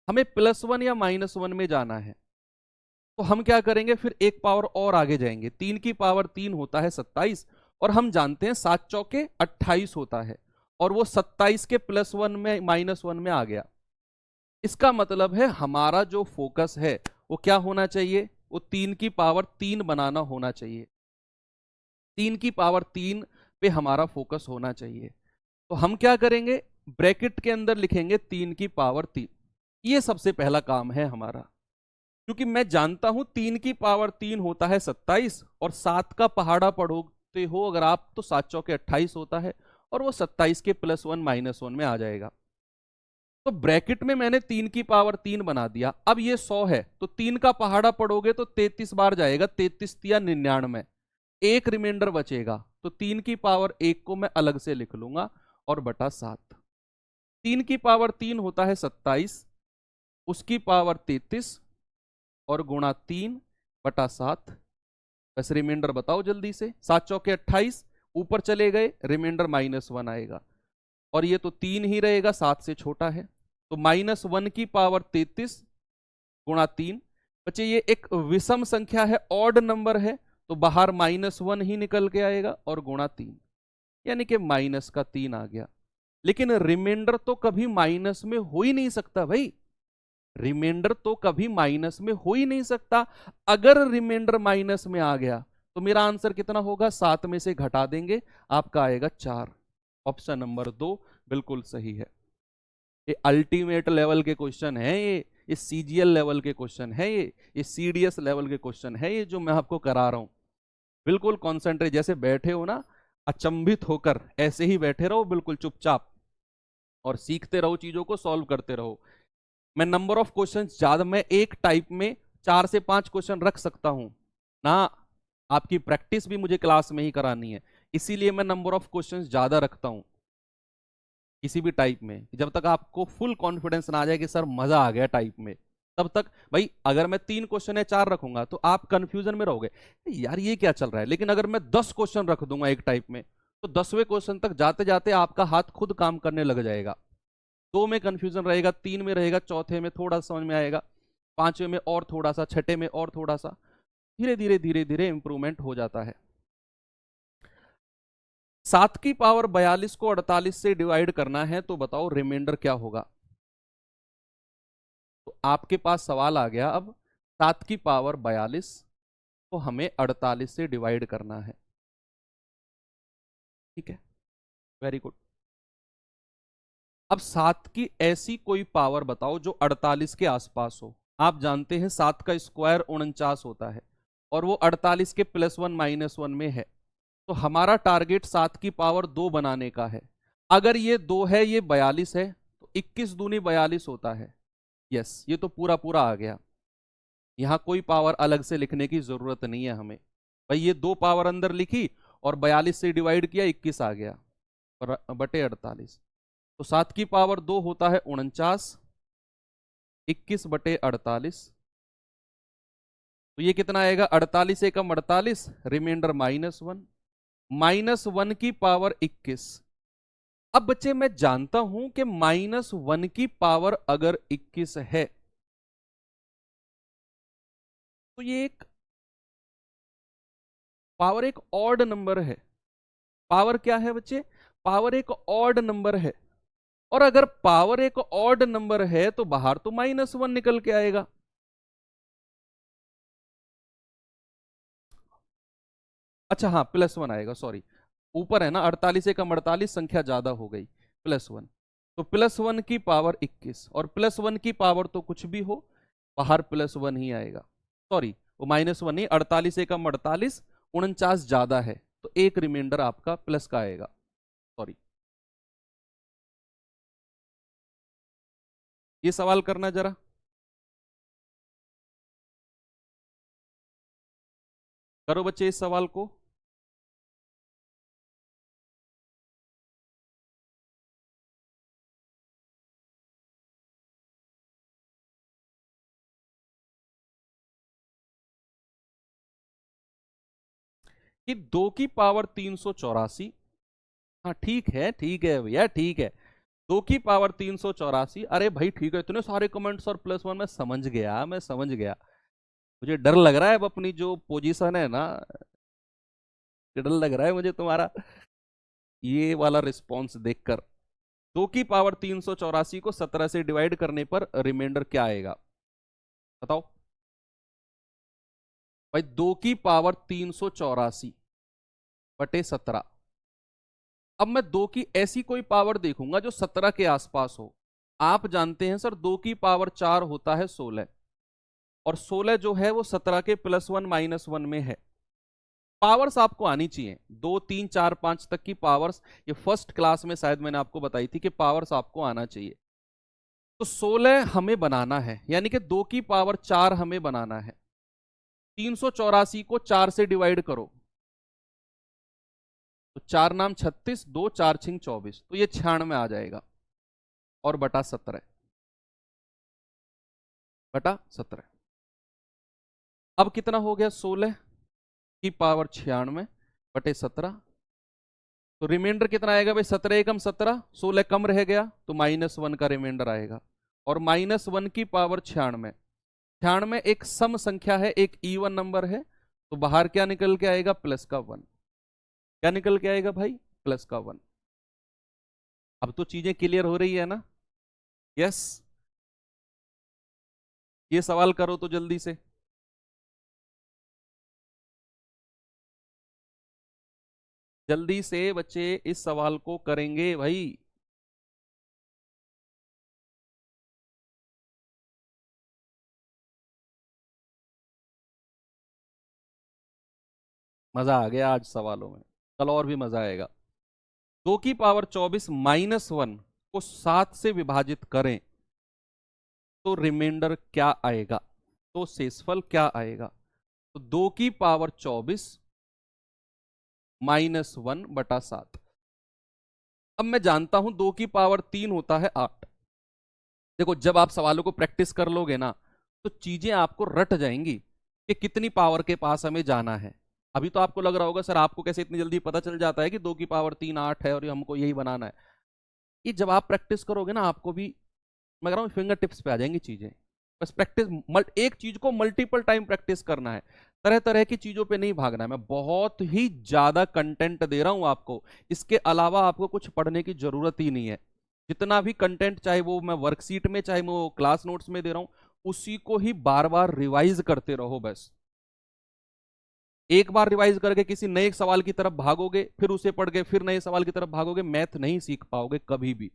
हमें +1 या -1 में जाना है। तो हम क्या करेंगे, फिर एक पावर और आगे जाएंगे। 3 की पावर 3 होता है 27, और हम जानते हैं 7 × 4 = 28 होता है, और वो 27 के +1 में -1 में आ गया। इसका मतलब है हमारा जो फोकस है वो क्या होना चाहिए, वो 3 की पावर 3 बनाना होना चाहिए। 3 की पावर 3 पे हमारा फोकस होना चाहिए। तो हम क्या करेंगे, ब्रैकेट के अंदर लिखेंगे 3 की पावर 3। ये सबसे पहला काम है हमारा, क्योंकि मैं जानता हूं 3 की पावर 3 होता है 27, और 7 का पहाड़ा पढ़ोते हो अगर आप तो 7 × 4 = 28 होता है, और वो 27 के +1 -1 में आ जाएगा। तो ब्रैकेट में मैंने 3 की पावर 3 बना दिया। अब ये 100 है, तो 3 का पहाड़ा पढ़ोगे तो 33 बार जाएगा, 33 या 99, एक रिमाइंडर बचेगा। तो 3 की पावर 1 को मैं अलग से लिख लूंगा, और बटा 7। 3 की पावर 3 होता है 27, उसकी पावर 33, और गुणा 3/7। बस रिमाइंडर बताओ जल्दी से। 7 × 4 = 28, ऊपर चले गए रिमाइंडर -1 आएगा, और ये तो 3 ही रहेगा, 7 से छोटा है। तो -1 की पावर 33 गुणा 3। बच्चे ये एक विषम संख्या है, ऑड नंबर है, तो बाहर -1 ही निकल के आएगा, और गुणा 3, यानी कि -3 आ गया। लेकिन रिमाइंडर तो कभी माइनस में हो ही नहीं सकता भाई, रिमाइंडर तो कभी माइनस में हो ही नहीं सकता। अगर रिमाइंडर माइनस में आ गया तो मेरा आंसर कितना होगा, 7 में से घटा देंगे, आपका आएगा 4। ऑप्शन नंबर 2 बिल्कुल सही है। ये अल्टीमेट लेवल के क्वेश्चन है, ये सीजीएल लेवल के क्वेश्चन है, ये सीडीएस लेवल के क्वेश्चन है, ये जो मैं आपको करा रहा हूं। बिल्कुल कॉन्सेंट्रेट, जैसे बैठे हो ना अचंभित होकर, ऐसे ही बैठे रहो बिल्कुल चुपचाप, और सीखते रहो, चीजों को सॉल्व करते रहो। मैं नंबर ऑफ क्वेश्चन ज्यादा, मैं एक टाइप में 4 से 5 क्वेश्चन रख सकता हूं ना। आपकी प्रैक्टिस भी मुझे क्लास में ही करानी है, इसीलिए मैं नंबर ऑफ क्वेश्चन ज्यादा रखता हूं किसी भी टाइप में। जब तक आपको फुल कॉन्फिडेंस ना आ जाए कि सर मजा आ गया टाइप में, तब तक भाई अगर मैं 3 क्वेश्चन या 4 रखूंगा तो आप कंफ्यूजन में रहोगे, यार ये क्या चल रहा है। लेकिन अगर मैं 10 क्वेश्चन रख दूंगा एक टाइप में, तो 10वें क्वेश्चन तक जाते जाते आपका हाथ खुद काम करने लग जाएगा। 2 में कंफ्यूजन रहेगा, 3 में रहेगा, चौथे में थोड़ा समझ में आएगा, 5वें में और थोड़ा सा, छठे में और थोड़ा सा, धीरे धीरे धीरे धीरे इंप्रूवमेंट हो जाता है। 7 की पावर 42 को 48 से डिवाइड करना है, तो बताओ रिमाइंडर क्या होगा। तो आपके पास सवाल आ गया अब, 7 की पावर 42 को हमें 48 से डिवाइड करना है। ठीक है, वेरी गुड। अब 7 की ऐसी कोई पावर बताओ जो 48 के आसपास हो। आप जानते हैं 7 का स्क्वायर 49 होता है और वो 48 के +1 - 1 में है। तो हमारा टारगेट 7 की पावर 2 बनाने का है। अगर ये 2 है, ये 42 है, तो 21 दूनी 42 होता है। यस, ये तो पूरा पूरा आ गया। यहां कोई पावर अलग से लिखने की जरूरत नहीं है हमें। भाई ये 2 पावर अंदर लिखी और 42 से डिवाइड किया, 21 आ गया बटे 48। तो 7 की पावर 2 होता है 49, 21 बटे 48। तो ये कितना आएगा, 48 एकम 48, रिमाइंडर -1, -1 की पावर 21। अब बच्चे मैं जानता हूं कि -1 की पावर अगर 21 है तो ये एक पावर एक ऑड नंबर है। पावर क्या है बच्चे, पावर एक ऑड नंबर है। और अगर पावर एक ऑड नंबर है तो बाहर तो -1 निकल के आएगा। अच्छा हाँ, +1 आएगा, सॉरी, ऊपर है ना 48 एकम 48, संख्या ज्यादा हो गई, +1। तो +1 की पावर 21 और +1 की पावर तो कुछ भी हो, बाहर +1 ही आएगा। सॉरी, वो -1 नहीं, 48 एकम 48, 49 ज्यादा है, तो एक रिमाइंडर आपका प्लस का आएगा। सॉरी, ये सवाल करना जरा। करो बच्चे इस सवाल को। कि 2 की पावर 384, हाँ ठीक है भैया, ठीक है। 2 की पावर 384, अरे भाई ठीक है, इतने सारे कमेंट्स और +1, मैं समझ गया, मैं समझ गया। मुझे डर लग रहा है अब अपनी जो पोजीशन है ना, डर लग रहा है मुझे तुम्हारा ये वाला रिस्पॉन्स देखकर। 2 की पावर 384 को 17 से डिवाइड करने पर रिमाइंडर क्या आएगा, बताओ। भाई 2 की पावर 384 बटे 17। अब मैं 2 की ऐसी कोई पावर देखूंगा जो 17 के आसपास हो। आप जानते हैं सर 2 की पावर 4 होता है 16, और 16 जो है वो 17 के +1 - 1 में है। पावर्स आपको आनी चाहिए, 2 3 4 5 तक की पावर्स। ये फर्स्ट क्लास में शायद मैंने आपको बताई थी कि पावर्स आपको आना चाहिए। तो 16 हमें बनाना है, यानी कि 2 की पावर 4 हमें बनाना है। 384 को 4 से डिवाइड करो, तो 4 नाम 36, 2 4 छिंग 24, तो ये 96 आ जाएगा, और बटा 17, बटा 17। अब कितना हो गया, 16 की पावर 96 बटे 17। तो रिमाइंडर कितना आएगा भाई, 17 एकम 17, 16 कम रह गया तो -1 का रिमाइंडर आएगा। और -1 की पावर 96, 96 एक सम संख्या है, एक इवन नंबर है, तो बाहर क्या निकल के आएगा, प्लस का 1। क्या निकल के आएगा भाई, +1। अब तो चीजें क्लियर हो रही है ना। यस, ये सवाल करो तो जल्दी से। जल्दी से बच्चे इस सवाल को करेंगे भाई। मजा आ गया आज सवालों में, कल और भी मजा आएगा। 2 की पावर 24 -1 को 7 से विभाजित करें तो रिमाइंडर क्या आएगा, तो शेषफल क्या आएगा। तो 2 की पावर 24 -1 बटा 7। अब मैं जानता हूं 2 की पावर 3 होता है 8। देखो जब आप सवालों को प्रैक्टिस कर लोगे ना, तो चीजें आपको रट जाएंगी कि कितनी पावर के पास हमें जाना है। अभी तो आपको लग रहा होगा सर आपको कैसे इतनी जल्दी पता चल जाता है कि 2 की पावर 3 8 है और हमको यही बनाना है। ये जब आप प्रैक्टिस करोगे ना, आपको भी मैं कह रहा हूँ फिंगर टिप्स पे आ जाएंगी चीजें। बस प्रैक्टिस, एक चीज को मल्टीपल टाइम प्रैक्टिस करना है, तरह तरह की चीजों पे नहीं भागना है। मैं बहुत ही ज्यादा कंटेंट दे रहा हूं आपको, इसके अलावा आपको कुछ पढ़ने की जरूरत ही नहीं है। जितना भी कंटेंट, चाहे वो मैं वर्कशीट में, चाहे वो क्लास नोट्स में दे रहा हूं, उसी को ही बार बार रिवाइज करते रहो बस। एक बार रिवाइज करके किसी नए सवाल की तरफ भागोगे, फिर उसे पढ़ के फिर नए सवाल की तरफ भागोगे, मैथ नहीं सीख पाओगे कभी भी।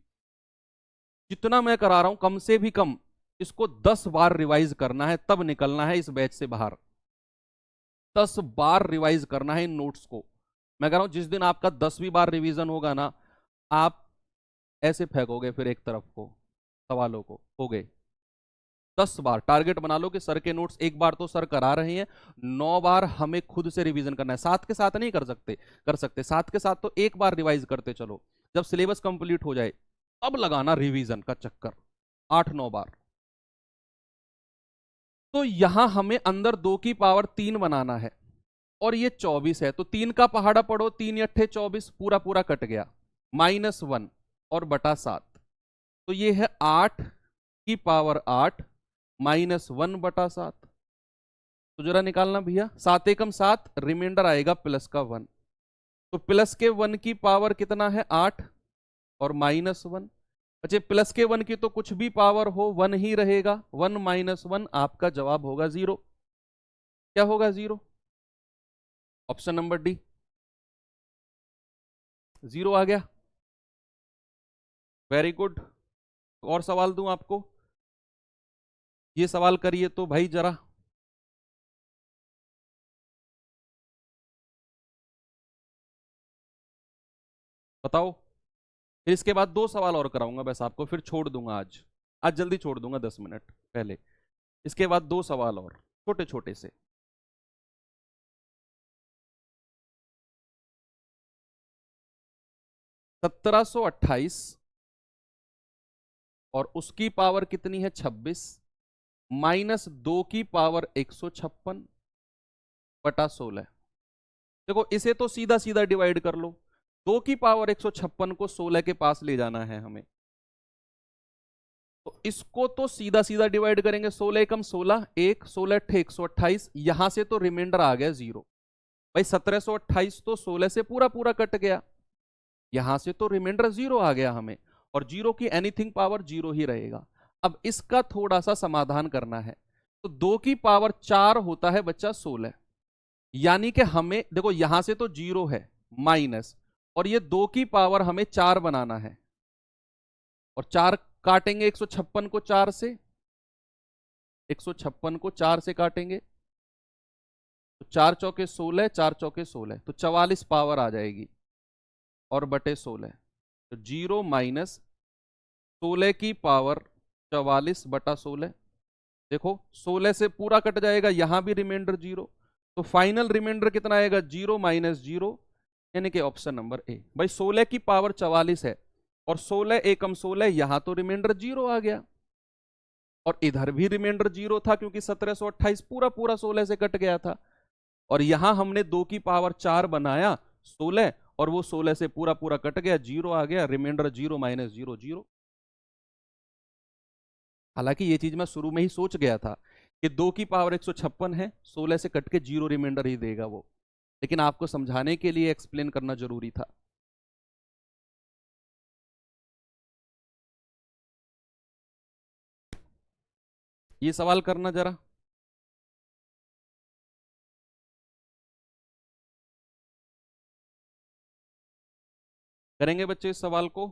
जितना मैं करा रहा हूं कम से भी कम इसको 10 बार रिवाइज करना है, तब निकलना है इस बैच से बाहर। 10 बार रिवाइज करना है इन नोट्स को। मैं कह रहा हूं जिस दिन आपका 10वीं बार रिवीजन होगा ना, आप ऐसे फेंकोगे फिर एक तरफ को सवालों को। हो गए 10 बार टारगेट बना लो कि सर के नोट्स एक बार तो सर करा रहे हैं, 9 बार हमें खुद से रिवीजन करना है। साथ के साथ नहीं कर सकते साथ के साथ तो एक बार रिवाइज करते चलो, जब सिलेबस कंप्लीट हो जाए अब लगाना रिवीजन का चक्कर 8-9 बार। तो यहां हमें अंदर 2 की पावर 3 बनाना है और ये 24 है, तो 3 का पहाड़ा पढ़ो, 3 अट्ठे 24, पूरा पूरा कट गया, -1 और बटा 7। तो ये है 8 की पावर 8 -1 बटा 7। तो जरा निकालना भैया, 7 एकम 7, रिमाइंडर आएगा प्लस का 1। तो प्लस के 1 की पावर कितना है 8 और -1। अच्छा प्लस के 1 की तो कुछ भी पावर हो 1 ही रहेगा, 1 - 1 आपका जवाब होगा 0। क्या होगा 0? ऑप्शन नंबर डी 0 आ गया। Very good. और सवाल दूं आपको? ये सवाल करिए तो भाई जरा। बताओ। फिर इसके बाद 2 सवाल और कराऊंगा बस आपको, फिर छोड़ दूंगा आज। आज जल्दी छोड़ दूंगा 10 मिनट पहले। इसके बाद 2 सवाल और छोटे छोटे से। 1728 और उसकी पावर कितनी है 26 -2 की पावर 156 बटा 16। देखो इसे तो सीधा सीधा डिवाइड कर लो, 2 की पावर 156 को 16 के पास ले जाना है हमें, तो इसको तो सीधा सीधा डिवाइड करेंगे। 16 एकम 16, 1 16 अट्ठे 128, यहां से तो रिमाइंडर आ गया 0। भाई 1728 तो 16 से पूरा पूरा कट गया, यहां से तो रिमाइंडर 0 आ गया हमें, और 0 की एनीथिंग पावर 0 ही रहेगा। अब इसका थोड़ा सा समाधान करना है। तो 2 की पावर 4 होता है बच्चा 16, यानी कि हमें देखो यहां से तो 0 है माइनस, और ये 2 की पावर हमें 4 बनाना है, और 4 काटेंगे 156 को 4 से, 156 को 4 से काटेंगे तो 4 चौके 16, 4 चौके 16, तो 44 पावर आ जाएगी और बटे 16। तो 0 - 16 की पावर 44 बटा 16। देखो 16 से पूरा कट जाएगा, यहां भी रिमाइंडर 0, तो फाइनल रिमाइंडर कितना आएगा 0 - 0, यानी कि ऑप्शन नंबर ए। भाई 16 की पावर 44 है और 16 एकम 16, यहां तो रिमाइंडर 0 आ गया, और इधर भी रिमाइंडर 0 था क्योंकि 1728 पूरा पूरा 16 से कट गया था, और यहां हमने 2 की पावर 4 बनाया 16, और वो 16 से पूरा पूरा कट गया, 0 आ गया, रिमाइंडर 0 - 0 0। हालांकि ये चीज मैं शुरू में ही सोच गया था कि 2 की पावर 156 है, 16 से कट के 0 रिमाइंडर ही देगा वो, लेकिन आपको समझाने के लिए एक्सप्लेन करना जरूरी था। ये सवाल करना जरा। करेंगे बच्चे इस सवाल को।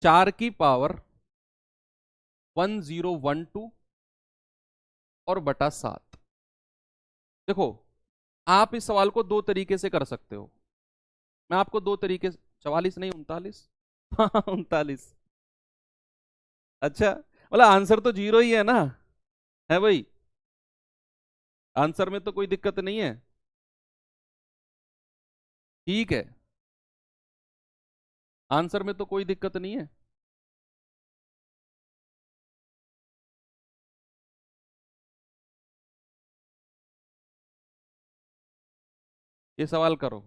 4 की पावर 1012 और बटा 7। देखो आप इस सवाल को 2 तरीके से कर सकते हो, मैं आपको 2 तरीके, 44 नहीं 39, हाँ 39। अच्छा मतलब आंसर तो 0 ही है ना, है भाई? आंसर में तो कोई दिक्कत नहीं है, ठीक है, आंसर में तो कोई दिक्कत नहीं है। ये सवाल करो।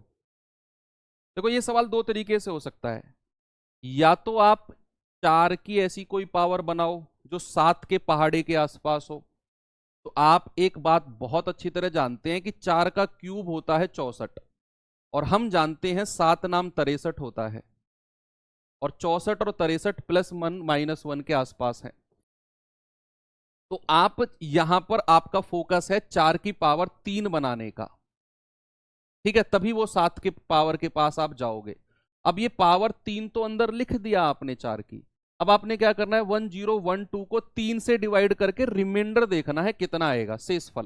देखो ये सवाल 2 तरीके से हो सकता है, या तो आप 4 की ऐसी कोई पावर बनाओ जो 7 के पहाड़े के आसपास हो। तो आप एक बात बहुत अच्छी तरह जानते हैं कि 4 का क्यूब होता है 64, और हम जानते हैं 7 नाम 63 होता है, और 64 और 63 +1 -1 के आसपास है। तो आप यहां पर आपका फोकस है 4 की पावर 3 बनाने का, ठीक है, तभी वो 7 के पावर के पास आप जाओगे। अब ये पावर 3 तो अंदर लिख दिया आपने 4 की। अब आपने क्या करना है, 1012 को 3 से डिवाइड करके रिमाइंडर देखना है कितना आएगा, शेषफल।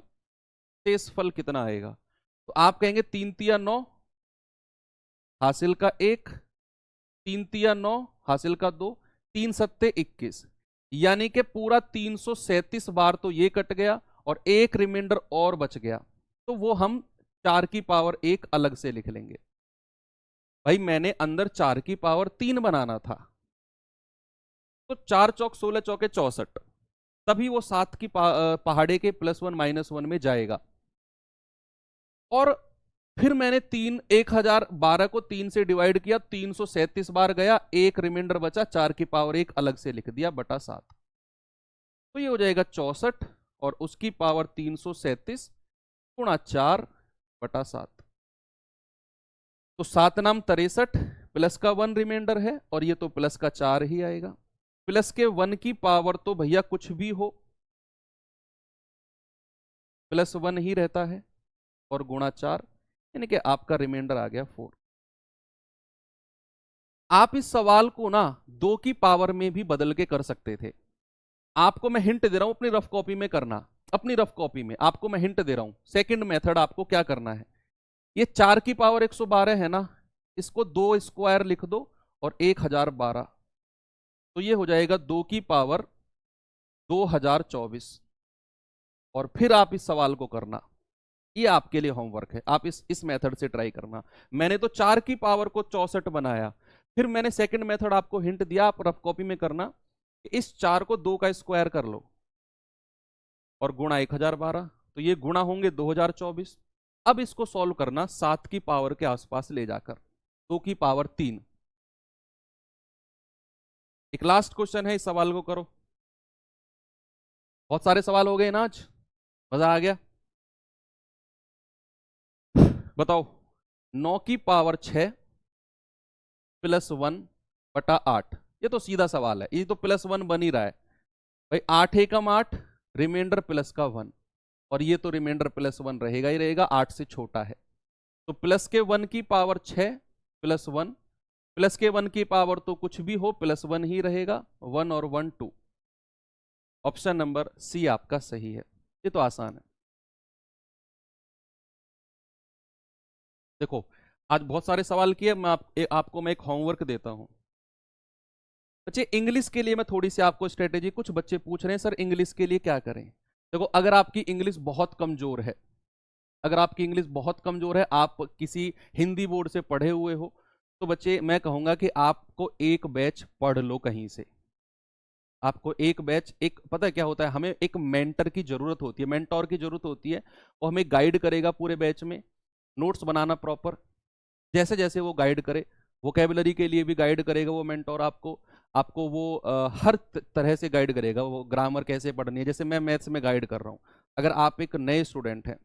शेषफल कितना आएगा, तो आप कहेंगे 3 तिया 9, हासिल का 1, 3 तिया 9, हासिल का 2, 3 सत्ते 21, यानी कि पूरा 337 बार तो ये कट गया और एक रिमाइंडर और बच गया, तो वो हम 4 की पावर 1 अलग से लिख लेंगे। भाई मैंने अंदर 4 की पावर 3 बनाना था, तो 4 चौक 16 चौके 64, तभी वो 7 की पहाड़े के +1 -1 में जाएगा। और फिर मैंने 1012 को 3 से डिवाइड किया, 337 बार गया, एक रिमाइंडर बचा, 4 की पावर 1 अलग से लिख दिया बटा 7, तो ये हो जाएगा 64 और उसकी पावर 337 गुणा 4 बटा 7, तो 7 नाम 63 प्लस का 1 रिमाइंडर है और ये तो प्लस का 4 ही आएगा। प्लस के 1 की पावर तो भैया कुछ भी हो +1 ही रहता है, और गुणा 4, यानी कि आपका रिमाइंडर आ गया 4। आप इस सवाल को ना 2 की पावर में भी बदल के कर सकते थे। आपको मैं हिंट दे रहा हूं, अपनी रफ कॉपी में करना, अपनी रफ कॉपी में आपको मैं हिंट दे रहा हूं। सेकंड मेथड आपको क्या करना है, ये 4 की पावर 112 है ना, इसको 2 स्क्वायर लिख दो और 1012, तो ये हो जाएगा 2 की पावर 2024। और फिर आप इस सवाल को करना, ये आपके लिए होमवर्क है, आप इस मेथड से ट्राई करना। मैंने तो 4 की पावर को 64 बनाया, फिर मैंने सेकंड मेथड आपको हिंट दिया, आप रफ कॉपी में करना, इस 4 को 2 का स्क्वायर कर लो और गुणा 1012, तो ये गुणा होंगे 2024। अब इसको सॉल्व करना 7 की पावर के आसपास ले जाकर, 2 की पावर 3। एक लास्ट क्वेश्चन है, इस सवाल को करो। बहुत सारे सवाल हो गए ना आज, मजा आ गया। बताओ, 9 की पावर 6 +1 बटा 8, ये तो सीधा सवाल है, ये तो +1 बन ही रहा है भाई। 8 एकम 8, रिमाइंडर प्लस का 1, और ये तो रिमाइंडर +1 रहेगा ही रहेगा, 8 से छोटा है, तो प्लस के 1 की पावर 6 +1, प्लस के 1 की पावर तो कुछ भी हो +1 ही रहेगा, 1 और 1 2। ऑप्शन नंबर सी आपका सही है, ये तो आसान है। देखो आज बहुत सारे सवाल किए, आपको मैं एक होमवर्क देता हूं। बच्चे इंग्लिश के लिए मैं थोड़ी सी आपको स्ट्रेटेजी, कुछ बच्चे पूछ रहे हैं सर इंग्लिश के लिए क्या करें। देखो अगर आपकी इंग्लिश बहुत कमजोर है, अगर आपकी इंग्लिश बहुत कमजोर है, आप किसी हिंदी बोर्ड से पढ़े हुए हो, तो बच्चे मैं कहूंगा कि आपको एक बैच पढ़ लो कहीं से। आपको एक बैच, एक पता है क्या होता है, हमें एक मेंटर की जरूरत होती है, मेंटोर की जरूरत होती है, वो हमें गाइड करेगा पूरे बैच में, नोट्स बनाना प्रॉपर, जैसे जैसे वो गाइड करे, वोकेबलरी के लिए भी गाइड करेगा वो मेंटोर आपको, आपको वो हर तरह से गाइड करेगा, वो ग्रामर कैसे पढ़नी है, जैसे मैं मैथ्स में गाइड कर रहा हूँ। अगर आप एक नए स्टूडेंट हैं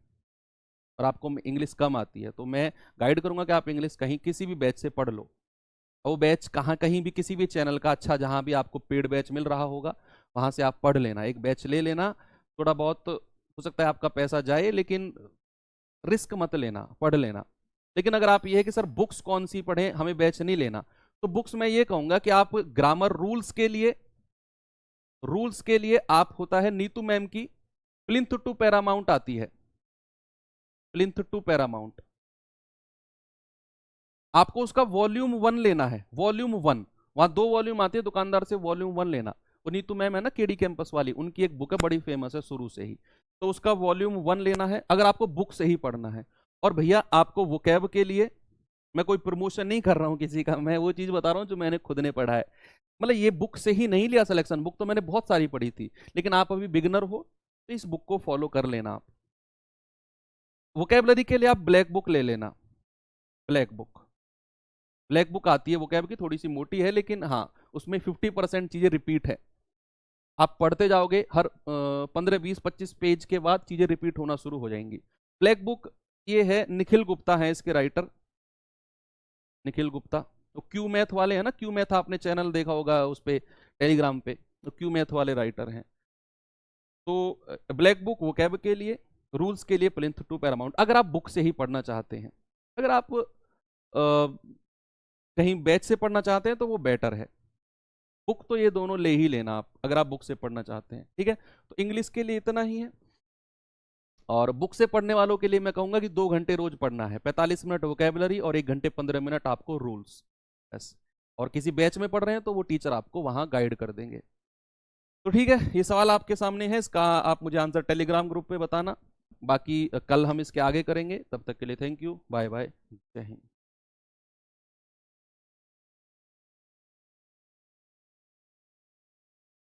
और आपको इंग्लिश कम आती है, तो मैं गाइड करूंगा कि आप इंग्लिश कहीं किसी भी बैच से पढ़ लो। वो बैच कहाँ, कहीं भी किसी भी चैनल का अच्छा, जहाँ भी आपको पेड बैच मिल रहा होगा वहां से आप पढ़ लेना, एक बैच ले लेना। थोड़ा बहुत हो सकता है आपका पैसा जाए, लेकिन रिस्क मत लेना, पढ़ लेना। लेकिन अगर आप ये है कि सर बुक्स कौन सी पढ़ें, हमें बैच नहीं लेना, तो बुक्स मैं ये कहूंगा कि आप ग्रामर रूल्स के लिए, आप होता है नीतू मैम की प्लिंथ टू पैरामाउंट आती है, प्लिंथ टू पैरामाउंट, आपको उसका वॉल्यूम 1 लेना है, वॉल्यूम 1, वहां 2 वॉल्यूम आती है, दुकानदार से वॉल्यूम 1 लेना। वो नीतू मैम है ना केडी कैंपस वाली, उनकी एक बुक है बड़ी फेमस है शुरू से ही, तो उसका वॉल्यूम 1 लेना है अगर आपको बुक से ही पढ़ना है। और भैया आपको वोकैब के लिए, मैं कोई प्रमोशन नहीं कर रहा हूँ किसी का, मैं वो चीज बता रहा हूँ जो मैंने खुद ने पढ़ा है, मतलब ये बुक से ही नहीं लिया सिलेक्शन, बुक तो मैंने बहुत सारी पढ़ी थी, लेकिन आप अभी बिगनर हो तो इस बुक को फॉलो कर लेना आप। वोकेबलरी के लिए आप ब्लैक बुक ले लेना, ब्लैक बुक, ब्लैक बुक आती है वोकैब की, थोड़ी सी मोटी है, लेकिन हाँ उसमें 50% चीजें रिपीट है, आप पढ़ते जाओगे, हर 15 20 25 पेज के बाद चीजें रिपीट होना शुरू हो जाएंगी। ब्लैक बुक ये है, निखिल गुप्ता है इसके राइटर, निखिल गुप्ता, तो क्यू मैथ वाले हैं ना, क्यू मैथ आपने चैनल देखा होगा उस पे, टेलीग्राम पे, तो क्यू मैथ वाले राइटर हैं। तो ब्लैक बुक वोकैब के लिए, रूल्स के लिए प्लिंथ 2 पैरामाउंट, अगर आप बुक से ही पढ़ना चाहते हैं। अगर आप कहीं बैच से पढ़ना चाहते हैं तो वो बेटर है। बुक तो ये दोनों ले ही लेना आप, अगर आप बुक से पढ़ना चाहते हैं, ठीक है। तो इंग्लिश के लिए इतना ही है। और बुक से पढ़ने वालों के लिए मैं कहूंगा कि 2 घंटे रोज पढ़ना है, 45 मिनट वोकेबलरी और 1 घंटे 15 मिनट आपको रूल्स, बस। और किसी बैच में पढ़ रहे हैं तो वो टीचर आपको वहां गाइड कर देंगे। तो ठीक है, ये सवाल आपके सामने है, इसका आप मुझे आंसर टेलीग्राम ग्रुप पे बताना। बाकी कल हम इसके आगे करेंगे, तब तक के लिए थैंक यू, बाय बाय, जय हिंद।